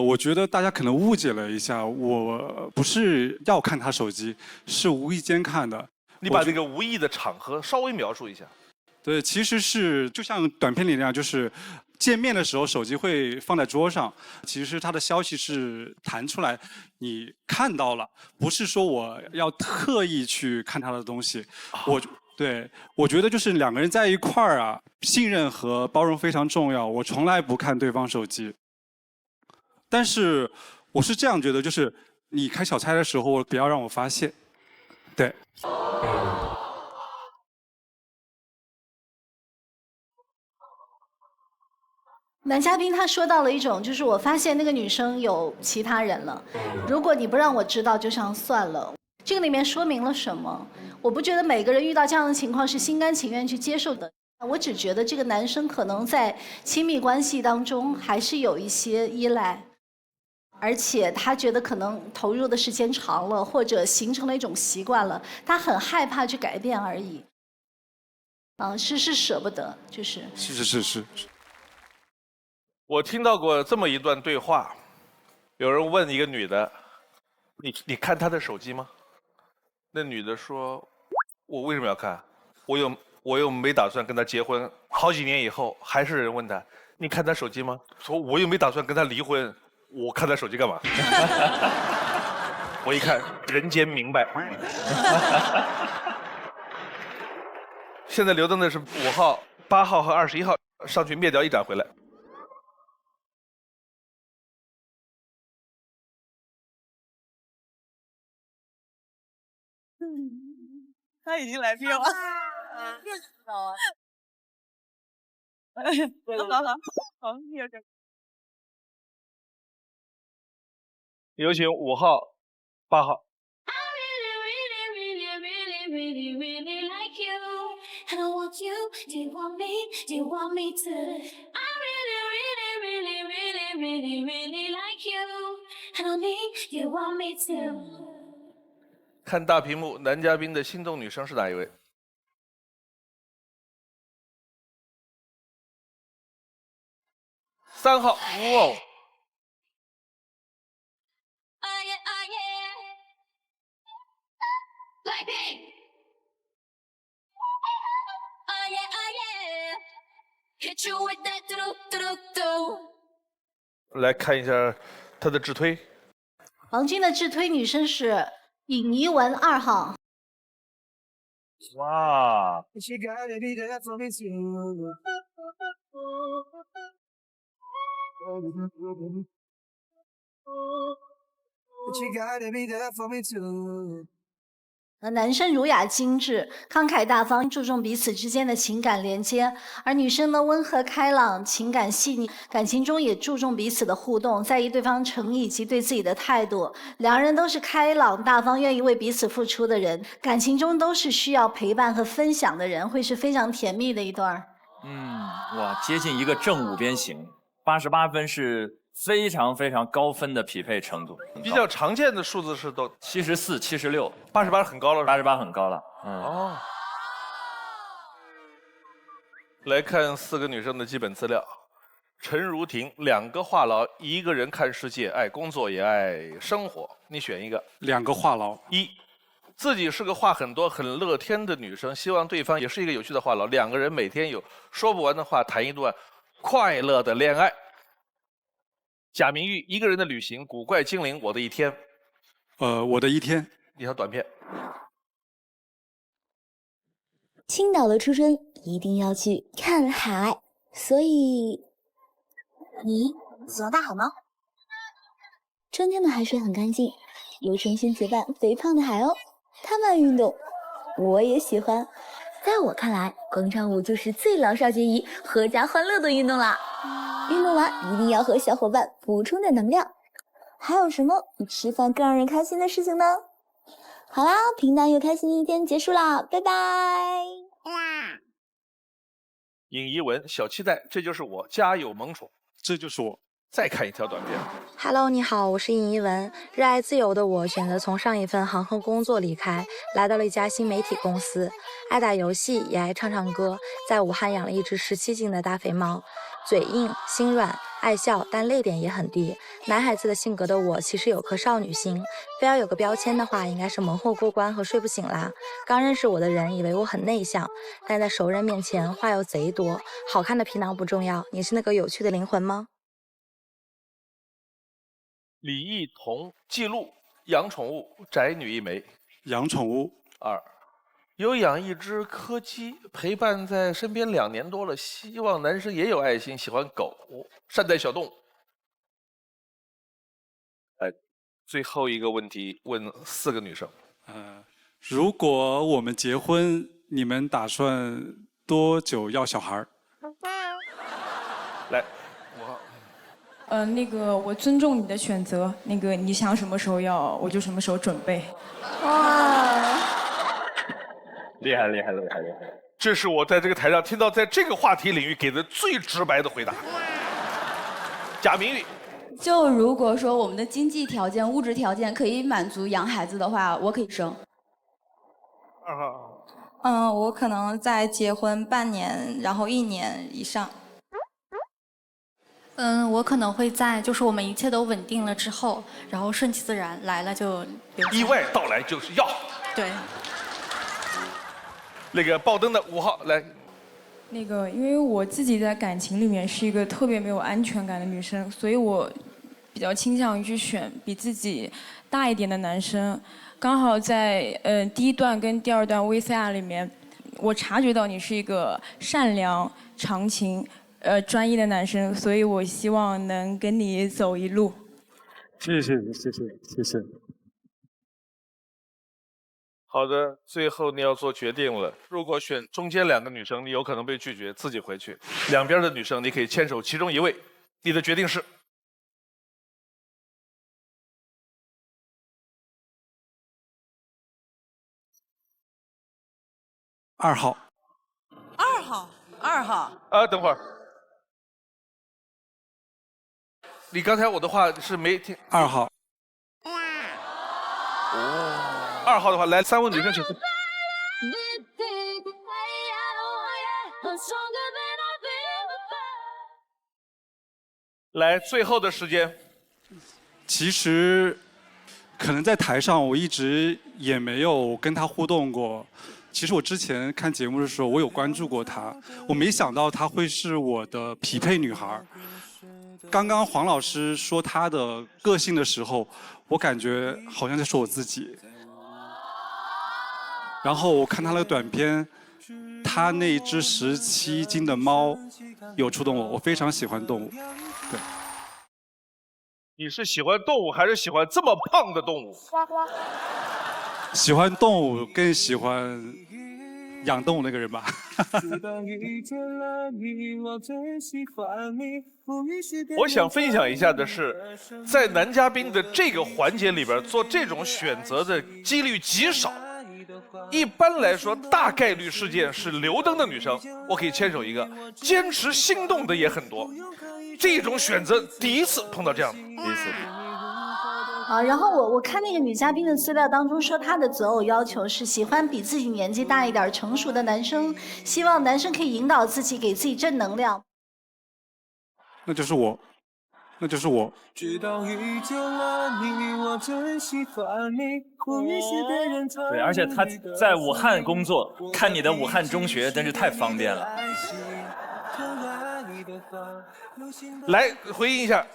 我觉得大家可能误解了一下，我不是要看他手机，是无意间看的。你把这个无意的场合稍微描述一下。对，其实是就像短片里那样，就是见面的时候手机会放在桌上，其实他的消息是弹出来，你看到了，不是说我要特意去看他的东西。我觉得就是2个人在一块儿啊，信任和包容非常重要。我从来不看对方手机。但是我是这样觉得，就是你开小差的时候，不要让我发现。对。男嘉宾他说到了一种，就是我发现那个女生有其他人了，如果你不让我知道，就像算了。这个里面说明了什么？我不觉得每个人遇到这样的情况是心甘情愿去接受的，我只觉得这个男生可能在亲密关系当中还是有一些依赖，而且他觉得可能投入的时间长了，或者形成了一种习惯了，他很害怕去改变而已。是舍不得，就是。是。我听到过这么一段对话，有人问一个女的：“你看她的手机吗？”那女的说：“我为什么要看？我又没打算跟她结婚。好几年以后，还是人问她：你看她手机吗？说我又没打算跟她离婚，我看她手机干嘛？”我一看，人间明白。现在留的那是5号、8号和21号，上去灭掉一盏回来。他已经来票了，知道啊。好，你有点。有请5号、8号。看大屏幕，男嘉宾的心动女生是哪一位？3号，哇！来看一下他的自推。王军的自推女生是尹怡文2号。哇！男生儒雅精致、慷慨大方，注重彼此之间的情感连接；而女生呢，温和开朗、情感细腻，感情中也注重彼此的互动，在意对方诚意以及对自己的态度。两人都是开朗大方、愿意为彼此付出的人，感情中都是需要陪伴和分享的人，会是非常甜蜜的一段。哇，接近一个正五边形，88分是非常非常高分的匹配程度。比较常见的数字是都74、76、88很高了，88很高了。哦。来看4个女生的基本资料：陈如婷，2个话痨，1个人看世界，爱工作也爱生活。你选一个。2个话痨。1，自己是个话很多、很乐天的女生，希望对方也是一个有趣的话痨，2个人每天有说不完的话，谈一段快乐的恋爱。贾明玉，1个人的旅行，古怪精灵，我的一天。我的一天。一条短片。青岛的初春一定要去看海，所以你喜欢大海吗？春天的海水很干净，有成群结伴肥胖的海鸥，它们爱运动，我也喜欢。在我看来，广场舞就是最老少皆宜、阖家欢乐的运动啦。运动完一定要和小伙伴补充点能量。还有什么比吃饭更让人开心的事情呢？好啦，平淡又开心的一天结束啦，拜拜。尹怡文，小期待，这就是我，家有萌宠，这就是我。再看一条短片。Hello， 你好，我是尹怡文。热爱自由的我，选择从上一份航空工作离开，来到了一家新媒体公司。爱打游戏，也爱唱唱歌，在武汉养了一只17斤的大肥猫。嘴硬心软，爱笑，但泪点也很低。男孩子的性格的我，其实有颗少女心。非要有个标签的话，应该是蒙混过关和睡不醒啦。刚认识我的人以为我很内向，但在熟人面前话又贼多。好看的皮囊不重要，你是那个有趣的灵魂吗？李艺彤，记录养宠物，宅女一枚。养宠物。2，有养一只柯基，陪伴在身边2年多了，希望男生也有爱心，喜欢狗，善待小动物。最后一个问题问4个女生。如果我们结婚，你们打算多久要小孩？来，那个我尊重你的选择，那个你想什么时候要，我就什么时候准备。哇，厉害厉害厉害厉害！这是我在这个台上听到在这个话题领域给的最直白的回答。贾明玉，就如果说我们的经济条件、物质条件可以满足养孩子的话，我可以生。2号。我可能在结婚半年，然后1年以上。我可能会在就是我们一切都稳定了之后，然后顺其自然来了就留下。意外到来就是要。对。那个爆灯的5号来。那个，因为我自己在感情里面是一个特别没有安全感的女生，所以我比较倾向于去选比自己大一点的男生。刚好在第1段跟第2段 VCR 里面，我察觉到你是一个善良、长情、专一的男生，所以我希望能跟你走一路。谢谢谢谢谢谢。好的，最后你要做决定了。如果选中间2个女生，你有可能被拒绝，自己回去；两边的女生，你可以牵手其中1位。你的决定是？2号。2号，2号。等会儿，你刚才我的话是没听。2号。2号的话，来3位女生请。来，最后的时间。其实，可能在台上我一直也没有跟她互动过。其实我之前看节目的时候，我有关注过她，我没想到她会是我的匹配女孩。刚刚黄老师说她的个性的时候，我感觉好像在说我自己。然后我看她那个短片，她那只17斤的猫有触动我，我非常喜欢动物。对。你是喜欢动物还是喜欢这么胖的动物？喜欢动物，更喜欢养动物那个人吧。我想分享一下的是，在男嘉宾的这个环节里边，做这种选择的几率极少。一般来说，大概率事件是留灯的女生，我可以牵手一个；坚持心动的也很多。这种选择第一次碰到这样的，第一次。啊，然后我看那个女嘉宾的资料当中说，她的择偶要求是喜欢比自己年纪大一点、成熟的男生，希望男生可以引导自己，给自己正能量。那就是我，那就是我。对，而且他在武汉工作，看你的武汉中学真是太方便了。来回应一下。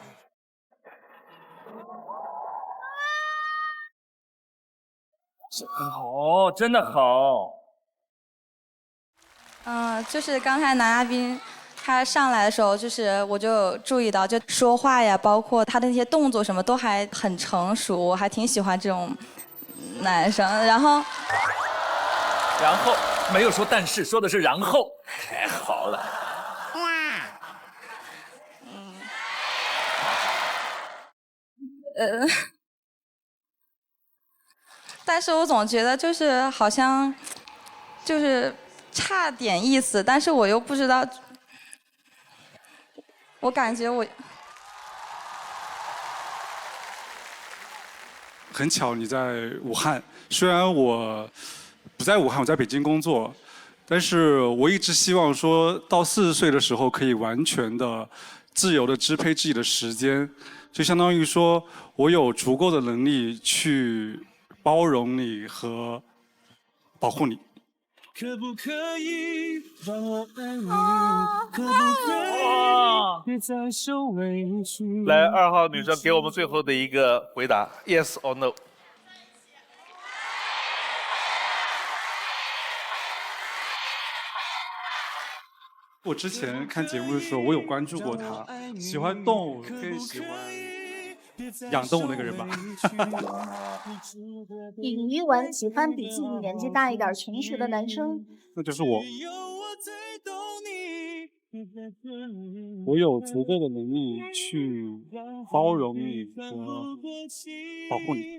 好，真的好。就是刚才男嘉宾他上来的时候，就是我就注意到，就说话呀，包括他的那些动作什么都还很成熟，我还挺喜欢这种男生。然后没有说但是，说的是然后，太好了。但是我总觉得就是好像就是差点意思，但是我又不知道，我感觉我很巧你在武汉，虽然我不在武汉，我在北京工作，但是我一直希望说到40岁的时候可以完全的自由的支配自己的时间，就相当于说我有足够的能力去包容你和保护你。可不可以让我爱你？可不可以别再受委屈？来，2号女生给我们最后的一个回答 ，yes or no。我之前看节目的时候，我有关注过他，喜欢动物，更喜欢养动物那个人吧。尹一文喜欢比自己年纪大一点、成熟的男生。那就是我。我有足够的能力去包容你和保护你。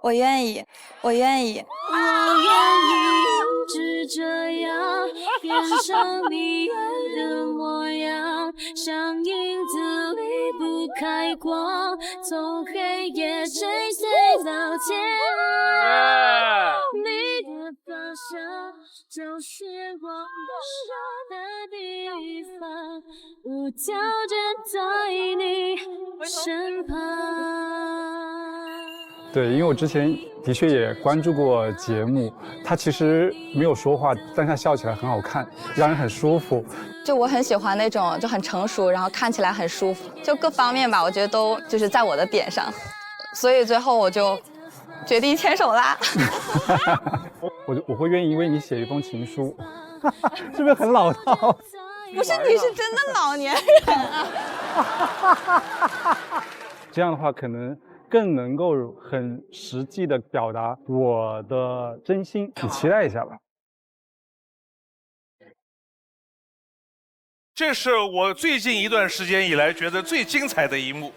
我愿意，我愿意。我愿意一直这样，变成你爱的模样，像影子离不开光，从黑夜追随到天亮。你的方向就是我的地方，无条件在你身旁。对，因为我之前的确也关注过节目，他其实没有说话，但他笑起来很好看，让人很舒服。就我很喜欢那种就很成熟，然后看起来很舒服，就各方面吧，我觉得都就是在我的点上，所以最后我就决定牵手啦。我会愿意为你写一封情书，是不是很老套？不是，你是真的老年人啊。这样的话可能更能够很实际的表达我的真心，你期待一下吧。这是我最近一段时间以来觉得最精彩的一幕。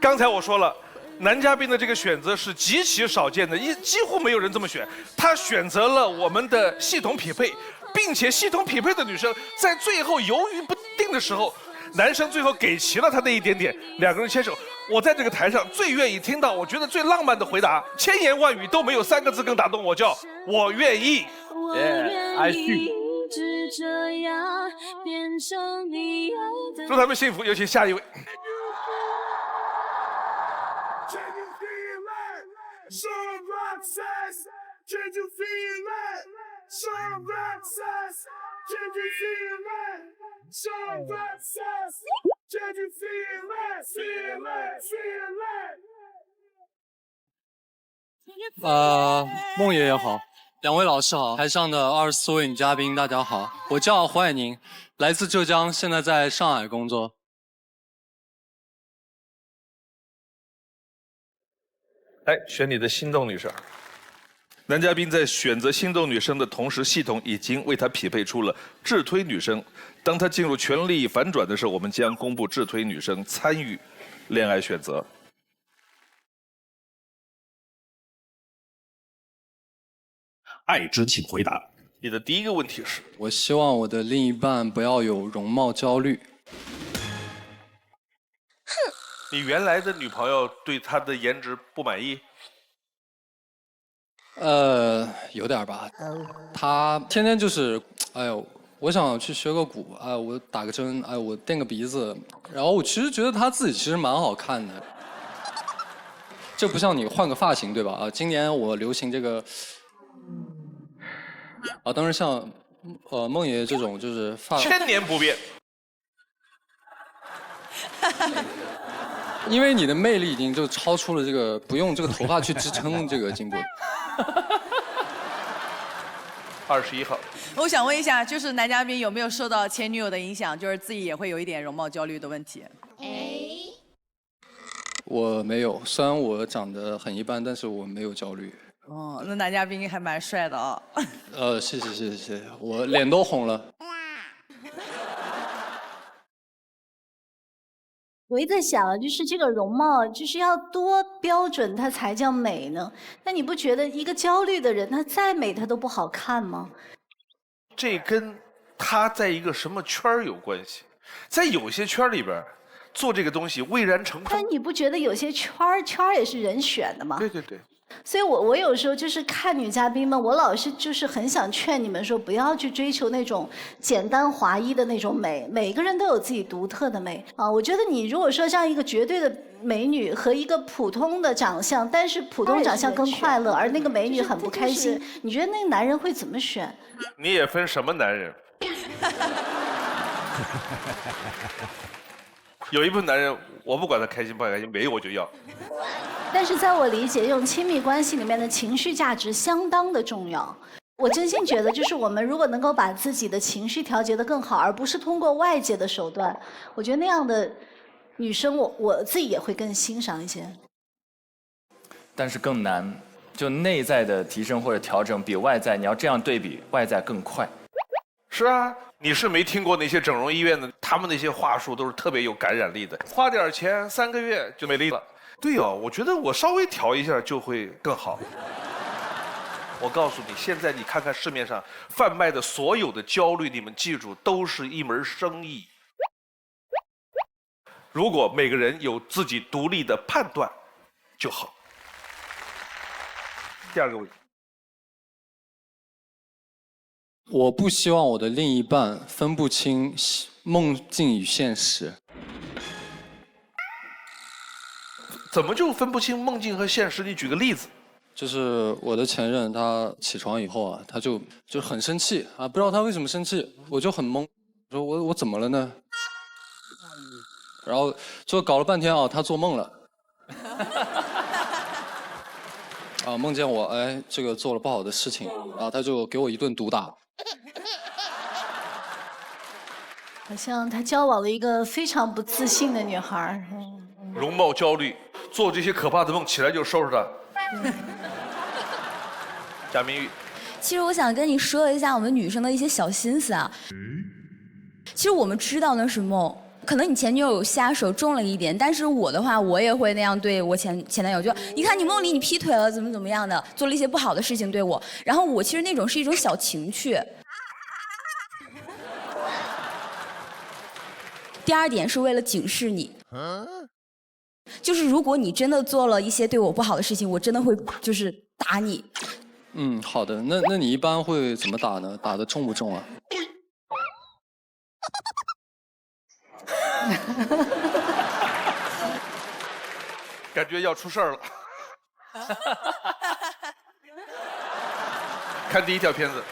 刚才我说了，男嘉宾的这个选择是极其少见的，几乎没有人这么选。他选择了我们的系统匹配，并且系统匹配的女生在最后犹豫不定的时候，男生最后给齐了他那一点点，两个人牵手。我在这个台上最愿意听到，我觉得最浪漫的回答，千言万语都没有3个字更打动我，叫我愿意。I do。祝他们幸福，有请下一位。孟爷爷好，两位老师好，台上的24位女嘉宾大家好，我叫黄海宁，来自浙江，现在在上海工作。来选你的心动女生。男嘉宾在选择心动女生的同时，系统已经为他匹配出了智推女生。当他进入权力反转的时候，我们将公布智推女生参与恋爱选择。爱之，请回答。你的第一个问题是：我希望我的另一半不要有容貌焦虑。你原来的女朋友对她的颜值不满意？有点吧。她天天就是，哎呦，我想去学个鼓，哎，我打个针，哎，我垫个鼻子，然后我其实觉得她自己其实蛮好看的。这不像你换个发型对吧？今年我流行这个。当然像，孟爷爷这种就是千年不变。因为你的魅力已经就超出了这个不用这个头发去支撑这个进步。21号。我想问一下，就是男嘉宾有没有受到前女友的影响，就是自己也会有一点容貌焦虑的问题？我没有，虽然我长得很一般，但是我没有焦虑。哦，那男嘉宾还蛮帅的哦。谢谢，我脸都红了。我一直在想，就是这个容貌，就是要多标准它才叫美呢？那你不觉得一个焦虑的人，他再美他都不好看吗？这跟他在一个什么圈儿有关系？在有些圈里边，做这个东西蔚然成风。但你不觉得有些圈儿也是人选的吗？对对对。所以我有时候就是看女嘉宾们，我老是就是很想劝你们说，不要去追求那种简单划一的那种美，每个人都有自己独特的美啊。我觉得你如果说像一个绝对的美女和一个普通的长相，但是普通长相更快乐，而那个美女很不开心，你觉得那个男人会怎么选？你也分什么男人？有一部分男人，我不管他开心不开心，没有我就要。但是在我理解，这种亲密关系里面的情绪价值相当的重要。我真心觉得，就是我们如果能够把自己的情绪调节得更好，而不是通过外界的手段，我觉得那样的女生我自己也会更欣赏一些。但是更难，就内在的提升或者调整比外在，你要这样对比，外在更快。是啊，你是没听过那些整容医院的，他们那些话术都是特别有感染力的，花点钱3个月就没力了。对哦，我觉得我稍微调一下就会更好。我告诉你，现在你看看市面上贩卖的所有的焦虑，你们记住，都是一门生意。如果每个人有自己独立的判断就好。第二个问题，我不希望我的另一半分不清梦境与现实。怎么就分不清梦境和现实？你举个例子。就是我的前任，他起床以后啊，他就很生气啊，不知道他为什么生气，我就很懵，说我怎么了呢？然后就搞了半天啊，他做梦了，啊，梦见我这个做了不好的事情，然后他就给我一顿毒打。好像他交往了一个非常不自信的女孩。容貌焦虑，做这些可怕的梦，起来就收拾他。贾明玉，其实我想跟你说一下我们女生的一些小心思啊。其实我们知道那是梦，可能你前女友有下手重了一点，但是我的话，我也会那样对我前男友，就你看你梦里你劈腿了，怎么样的，做了一些不好的事情对我，然后我其实那种是一种小情趣。第二点是为了警示你。就是如果你真的做了一些对我不好的事情，我真的会就是打你。好的，那你一般会怎么打呢？打得重不重啊？感觉要出事儿了。看第一条片子。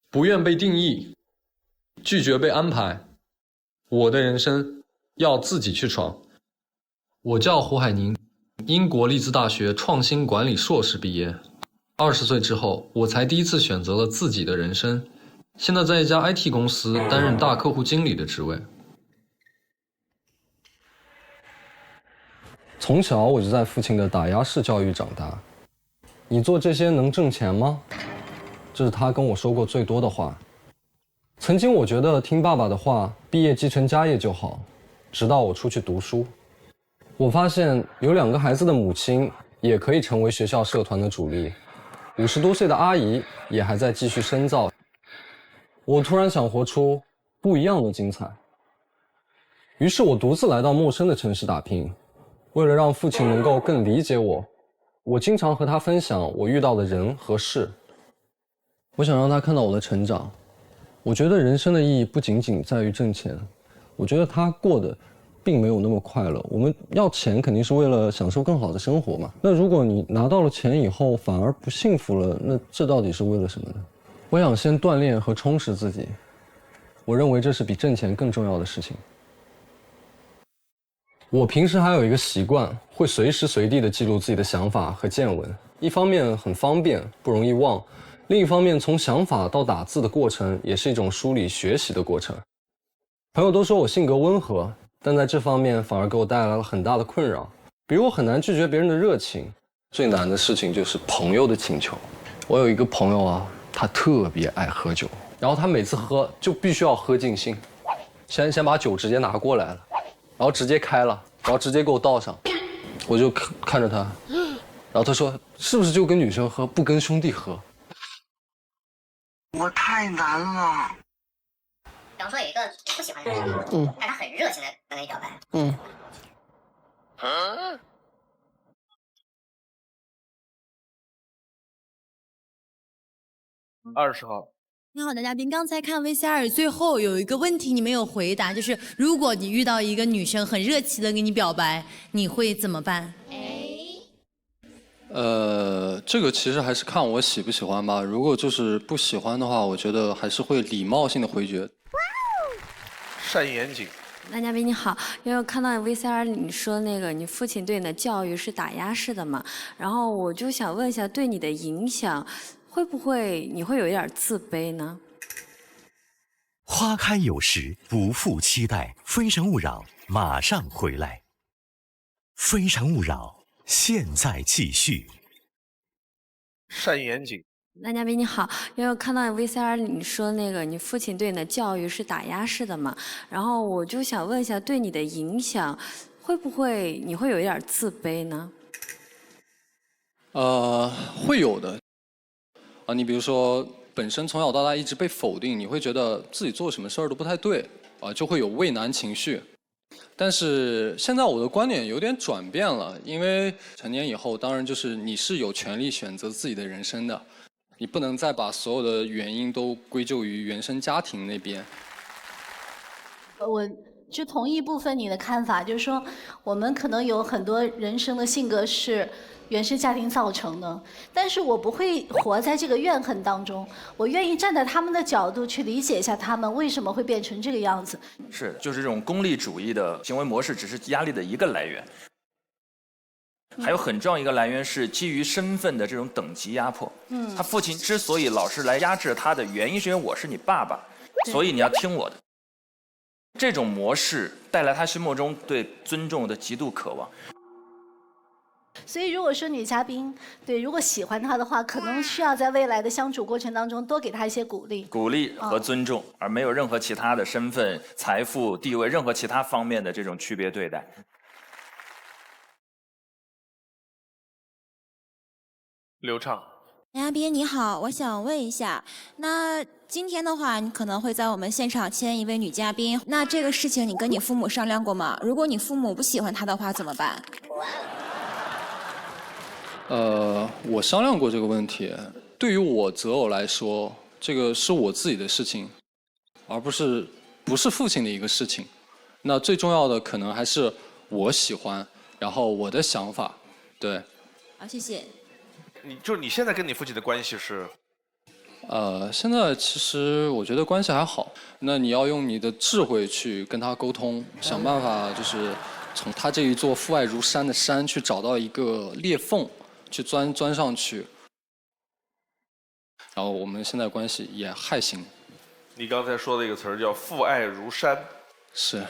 不愿被定义，拒绝被安排，我的人生要自己去闯。我叫胡海宁，英国利兹大学创新管理硕士毕业。20岁之后，我才第一次选择了自己的人生。现在在一家 IT 公司担任大客户经理的职位。从小我就在父亲的打压式教育长大。你做这些能挣钱吗？这是他跟我说过最多的话。曾经我觉得听爸爸的话，毕业继承家业就好，直到我出去读书。我发现有2个孩子的母亲也可以成为学校社团的主力，50多岁的阿姨也还在继续深造。我突然想活出不一样的精彩，于是我独自来到陌生的城市打拼。为了让父亲能够更理解我，我经常和他分享我遇到的人和事。我想让他看到我的成长。我觉得人生的意义不仅仅在于挣钱，我觉得他过得并没有那么快乐。我们要钱肯定是为了享受更好的生活嘛。那如果你拿到了钱以后反而不幸福了，那这到底是为了什么呢？我想先锻炼和充实自己，我认为这是比挣钱更重要的事情。我平时还有一个习惯，会随时随地的记录自己的想法和见闻，一方面很方便，不容易忘，另一方面从想法到打字的过程也是一种梳理学习的过程。朋友都说我性格温和，但在这方面反而给我带来了很大的困扰。比如我很难拒绝别人的热情，最难的事情就是朋友的请求。我有一个朋友啊，他特别爱喝酒，然后他每次喝就必须要喝尽兴，先把酒直接拿过来了，然后直接开了，然后直接给我倒上。我就看着他，然后他说是不是就跟女生喝，不跟兄弟喝？我太难了。比方说有一个不喜欢的人，但他很热情的跟你表白，20号。你好，男嘉宾，刚才看 VCR 最后有一个问题你没有回答，就是如果你遇到一个女生很热情的跟你表白，你会怎么办？这个其实还是看我喜不喜欢吧。如果就是不喜欢的话，我觉得还是会礼貌性的回绝。单严谨。男嘉宾你好，因为我看到 VCR 你说那个你父亲对你的教育是打压式的嘛，然后我就想问一下，对你的影响，会不会你会有一点自卑呢？花开有时，不负期待。非诚勿扰，马上回来。非诚勿扰，现在继续。单严谨。男嘉宾你好，因为我看到 VCR 你说那个你父亲对你的教育是打压式的嘛，然后我就想问一下，对你的影响，会不会你会有一点自卑呢？会有的。你比如说，本身从小到大一直被否定，你会觉得自己做什么事儿都不太对，就会有畏难情绪。但是现在我的观点有点转变了，因为成年以后，当然就是你是有权利选择自己的人生的。你不能再把所有的原因都归咎于原生家庭那边。我就同意部分你的看法，就是说我们可能有很多人生的性格是原生家庭造成的，但是我不会活在这个怨恨当中，我愿意站在他们的角度去理解一下他们为什么会变成这个样子。是，就是这种功利主义的行为模式只是压力的一个来源。还有很重要一个来源是基于身份的这种等级压迫。他父亲之所以老是来压制他的原因，是因为我是你爸爸，所以你要听我的。这种模式带来他心目中对尊重的极度渴望。所以如果说女嘉宾如果喜欢他的话，可能需要在未来的相处过程当中多给他一些鼓励。鼓励和尊重，而没有任何其他的身份、财富、地位、任何其他方面的这种区别对待。刘畅，男嘉宾你好，我想问一下，那今天的话，你可能会在我们现场签一位女嘉宾，那这个事情你跟你父母商量过吗？如果你父母不喜欢她的话，怎么办？我商量过这个问题。对于我择偶来说，这个是我自己的事情，而不是父亲的一个事情。那最重要的可能还是我喜欢，然后我的想法，对。好，谢谢。你现在跟你父亲的关系是？现在其实我觉得关系还好。那你要用你的智慧去跟他沟通，想办法就是从他这一座父爱如山的山去找到一个裂缝，去钻上去。然后我们现在关系也还行。你刚才说的一个词儿叫父爱如山，是，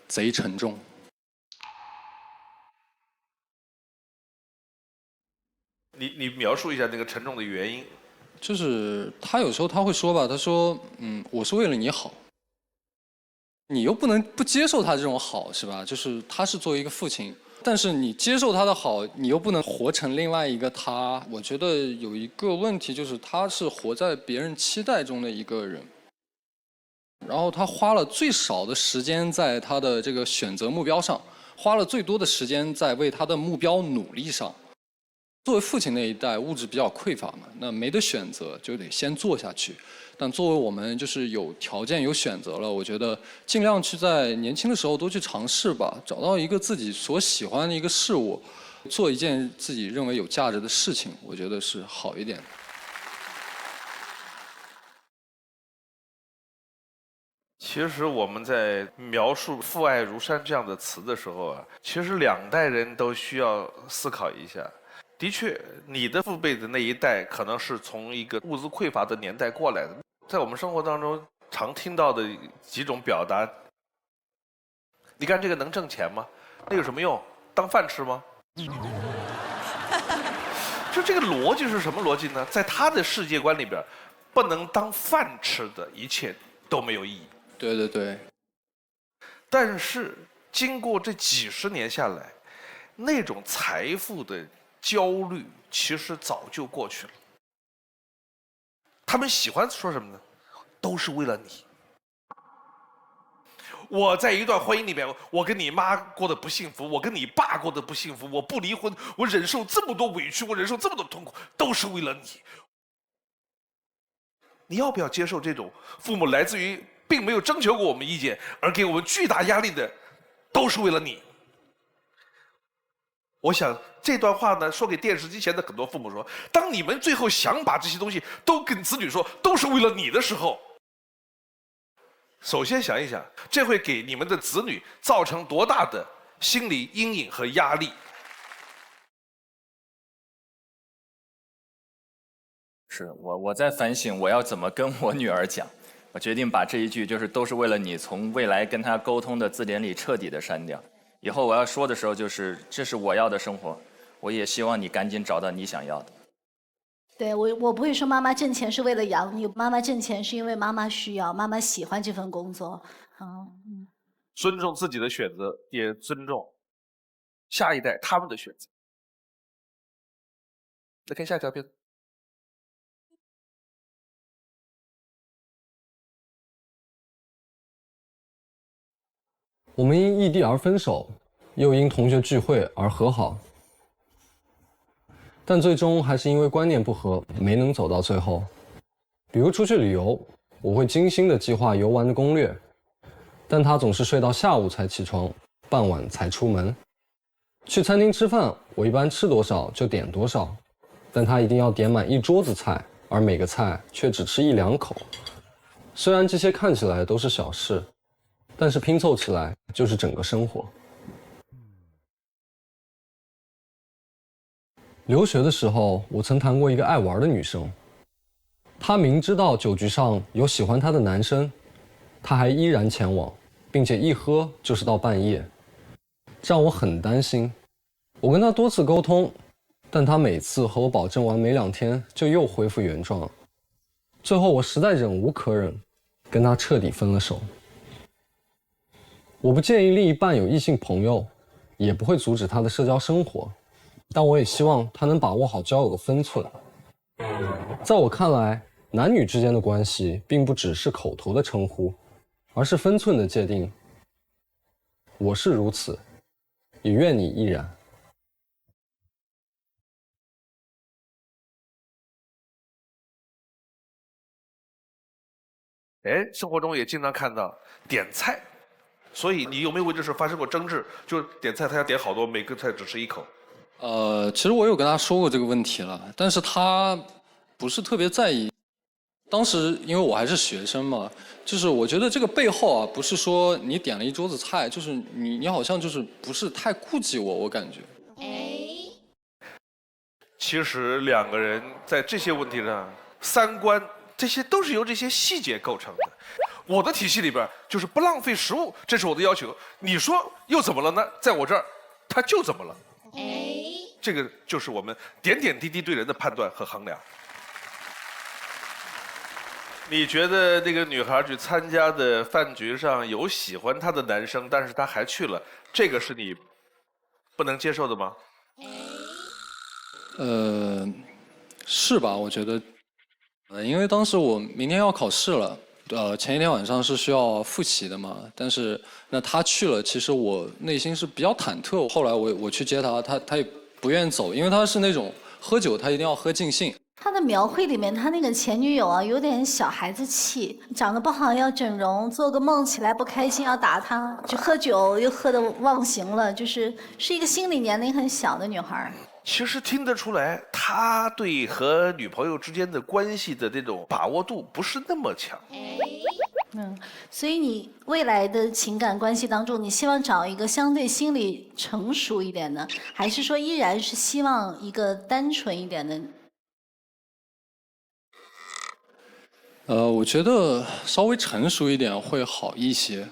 贼沉重。你描述一下那个沉重的原因。就是他有时候他会说吧，他说，我是为了你好。你又不能不接受他这种好，是吧？就是他是作为一个父亲，但是你接受他的好，你又不能活成另外一个他。我觉得有一个问题就是他是活在别人期待中的一个人，然后他花了最少的时间在他的这个选择目标上，花了最多的时间在为他的目标努力上。作为父亲那一代，物质比较匮乏嘛，那没得选择，就得先做下去。但作为我们就是有条件有选择了，我觉得尽量去在年轻的时候多去尝试吧，找到一个自己所喜欢的一个事物，做一件自己认为有价值的事情，我觉得是好一点的。其实我们在描述“父爱如山”这样的词的时候啊，其实两代人都需要思考一下。的确，你的父辈的那一代可能是从一个物资匮乏的年代过来的，在我们生活当中常听到的几种表达，你干这个能挣钱吗？那有什么用？当饭吃吗？就这个逻辑是什么逻辑呢？在他的世界观里边，不能当饭吃的一切都没有意义。对对对。但是经过这几十年下来，那种财富的焦虑其实早就过去了。他们喜欢说什么呢？都是为了你。我在一段婚姻里面，我跟你妈过得不幸福，我跟你爸过得不幸福，我不离婚，我忍受这么多委屈，我忍受这么多痛苦，都是为了你。你要不要接受这种父母来自于并没有征求过我们意见而给我们巨大压力的，都是为了你？我想这段话呢，说给电视机前的很多父母说：当你们最后想把这些东西都跟子女说，都是为了你的时候，首先想一想，这会给你们的子女造成多大的心理阴影和压力？是我在反省我要怎么跟我女儿讲。我决定把这一句就是都是为了你从未来跟她沟通的字典里彻底的删掉。以后我要说的时候就是这是我要的生活，我也希望你赶紧找到你想要的。对，我不会说妈妈挣钱是为了养你，妈妈挣钱是因为妈妈需要，妈妈喜欢这份工作。尊重自己的选择，也尊重下一代他们的选择。再看下一条片。我们因异地而分手，又因同学聚会而和好，但最终还是因为观念不合，没能走到最后。比如出去旅游，我会精心的计划游玩的攻略，但他总是睡到下午才起床，傍晚才出门。去餐厅吃饭，我一般吃多少就点多少，但他一定要点满一桌子菜，而每个菜却只吃1、2口。虽然这些看起来都是小事，但是拼凑起来就是整个生活。留学的时候，我曾谈过一个爱玩的女生，她明知道酒局上有喜欢她的男生，她还依然前往，并且一喝就是到半夜，这让我很担心。我跟她多次沟通，但她每次和我保证完没2天就又恢复原状。最后我实在忍无可忍，跟她彻底分了手。我不建议另一半有异性朋友，也不会阻止他的社交生活，但我也希望他能把握好交友的分寸。在我看来，男女之间的关系并不只是口头的称呼，而是分寸的界定。我是如此，也愿你亦然。哎，生活中也经常看到点菜。所以你有没有为这事发生过争执？就是点菜，他要点好多，每个菜只吃1口。其实我有跟他说过这个问题了，但是他不是特别在意。当时因为我还是学生嘛，就是我觉得这个背后啊，不是说你点了一桌子菜，就是你好像就是不是太顾及我感觉。其实2个人在这些问题上，三观这些都是由这些细节构成的。我的体系里边就是不浪费食物，这是我的要求。你说又怎么了呢？在我这儿，他就怎么了？这个就是我们点点滴滴对人的判断和衡量。你觉得那个女孩去参加的饭局上有喜欢她的男生，但是她还去了，这个是你不能接受的吗？是吧？我觉得，因为当时我明天要考试了。前一天晚上是需要复习的嘛，但是那他去了，其实我内心是比较忐忑。后来我去接他，他也不愿意走，因为他是那种喝酒他一定要喝尽兴。他的描绘里面，他那个前女友啊，有点小孩子气，长得不好要整容，做个梦起来不开心要打他，就喝酒又喝得忘形了，是一个心理年龄很小的女孩。其实听得出来，他对和女朋友之间的关系的这种把握度不是那么强。所以你未来的情感关系当中，你希望找一个相对心理成熟一点的，还是说依然是希望一个单纯一点的？我觉得稍微成熟一点会好一些。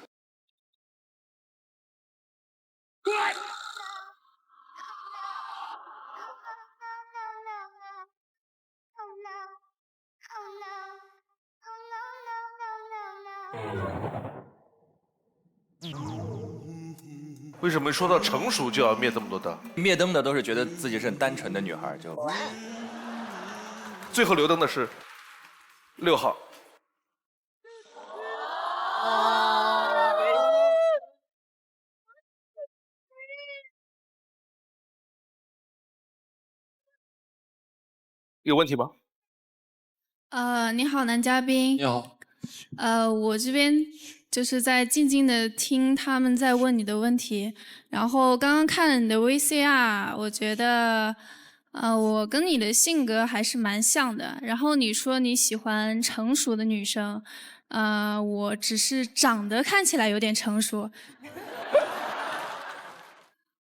为什么说到成熟就要灭这么多灯？灭灯的都是觉得自己是很单纯的女孩，就最后留灯的是6号。有问题吗？你好，男嘉宾。你好。我这边就是在静静的听他们在问你的问题，然后刚刚看了你的 VCR， 我觉得，我跟你的性格还是蛮像的。然后你说你喜欢成熟的女生，我只是长得看起来有点成熟，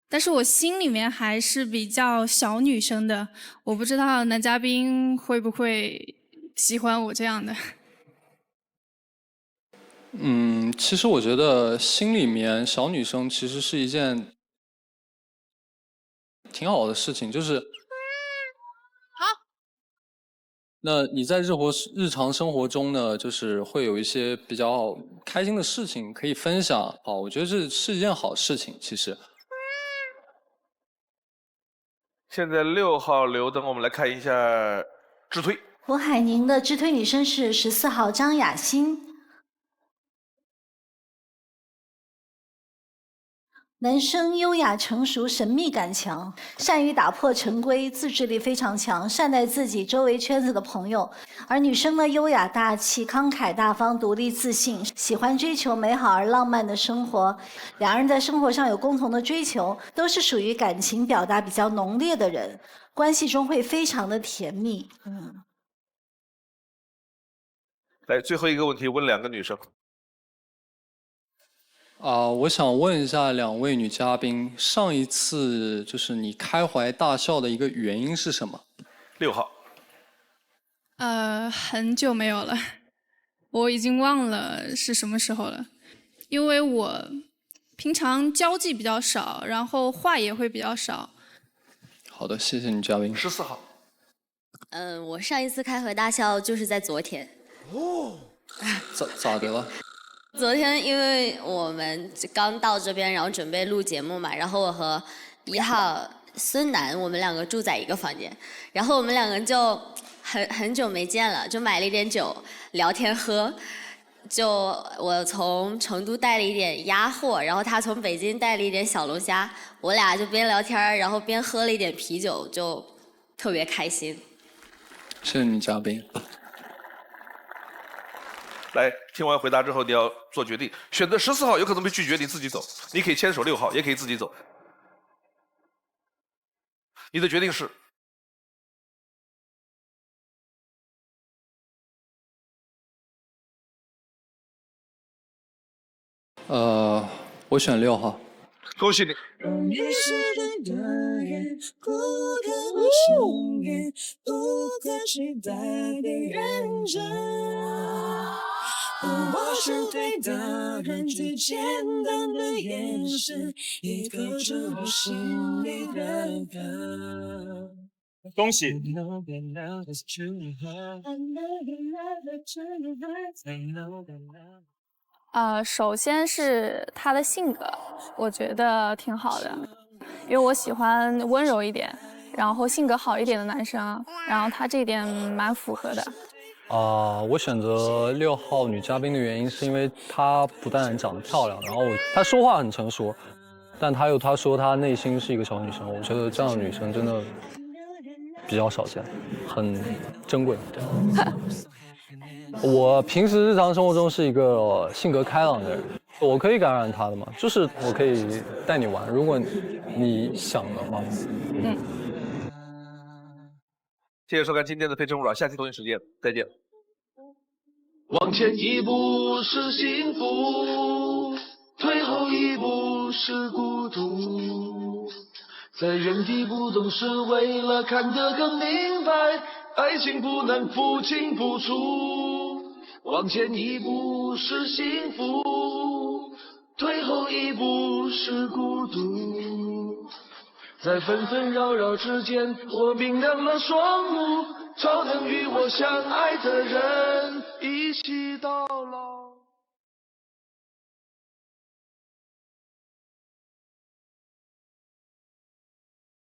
但是我心里面还是比较小女生的。我不知道男嘉宾会不会喜欢我这样的。其实我觉得心里面小女生其实是一件挺好的事情，就是好。那你在日常生活中呢，就是会有一些比较开心的事情可以分享，我觉得这是一件好事情，其实。现在6号刘灯，我们来看一下直推。胡海宁的直推女生是14号张雅欣。男生优雅成熟，神秘感强，善于打破陈规，自制力非常强，善待自己周围圈子的朋友。而女生呢，优雅大气，慷慨大方，独立自信，喜欢追求美好而浪漫的生活。两人在生活上有共同的追求，都是属于感情表达比较浓烈的人，关系中会非常的甜蜜。来，最后一个问题问2个女生。我想问一下2位女嘉宾，上一次就是你开怀大笑的一个原因是什么？6号。很久没有了，我已经忘了是什么时候了，因为我平常交际比较少，然后话也会比较少。好的，谢谢女嘉宾。14号。我上一次开怀大笑就是在昨天。哦。咋的了？昨天因为我们刚到这边，然后准备录节目嘛，然后我和1号孙楠，我们2个住在一个房间，然后我们2个就很久没见了，就买了一点酒聊天喝。就我从成都带了一点鸭货，然后他从北京带了一点小龙虾，我俩就边聊天，然后边喝了一点啤酒，就特别开心。谢谢女嘉宾。来，听完回答之后，你要做决定。选择14号有可能被拒绝，你自己走。你可以牵手6号，也可以自己走。你的决定是？我选6号。恭喜你。我是对的人，最简单的眼神，也勾着我心里的歌。恭喜！首先是他的性格，我觉得挺好的，因为我喜欢温柔一点，然后性格好一点的男生，然后他这一点蛮符合的。我选择6号女嘉宾的原因是因为她不但长得漂亮，然后她说话很成熟，但她说她内心是一个小女生，我觉得这样的女生真的比较少见，很珍贵。我平时日常生活中是一个性格开朗的人，我可以感染她的嘛，就是我可以带你玩，如果你想的话。谢谢收看今天的《非诚勿扰》，下期同一时间再见。往前一步是幸福，退后一步是孤独，在原地不动是为了看得更明白，爱情不能不清不楚。往前一步是幸福，退后一步是孤独，在纷纷扰扰之间，我明亮了双目，超能与我相爱的人一起到老。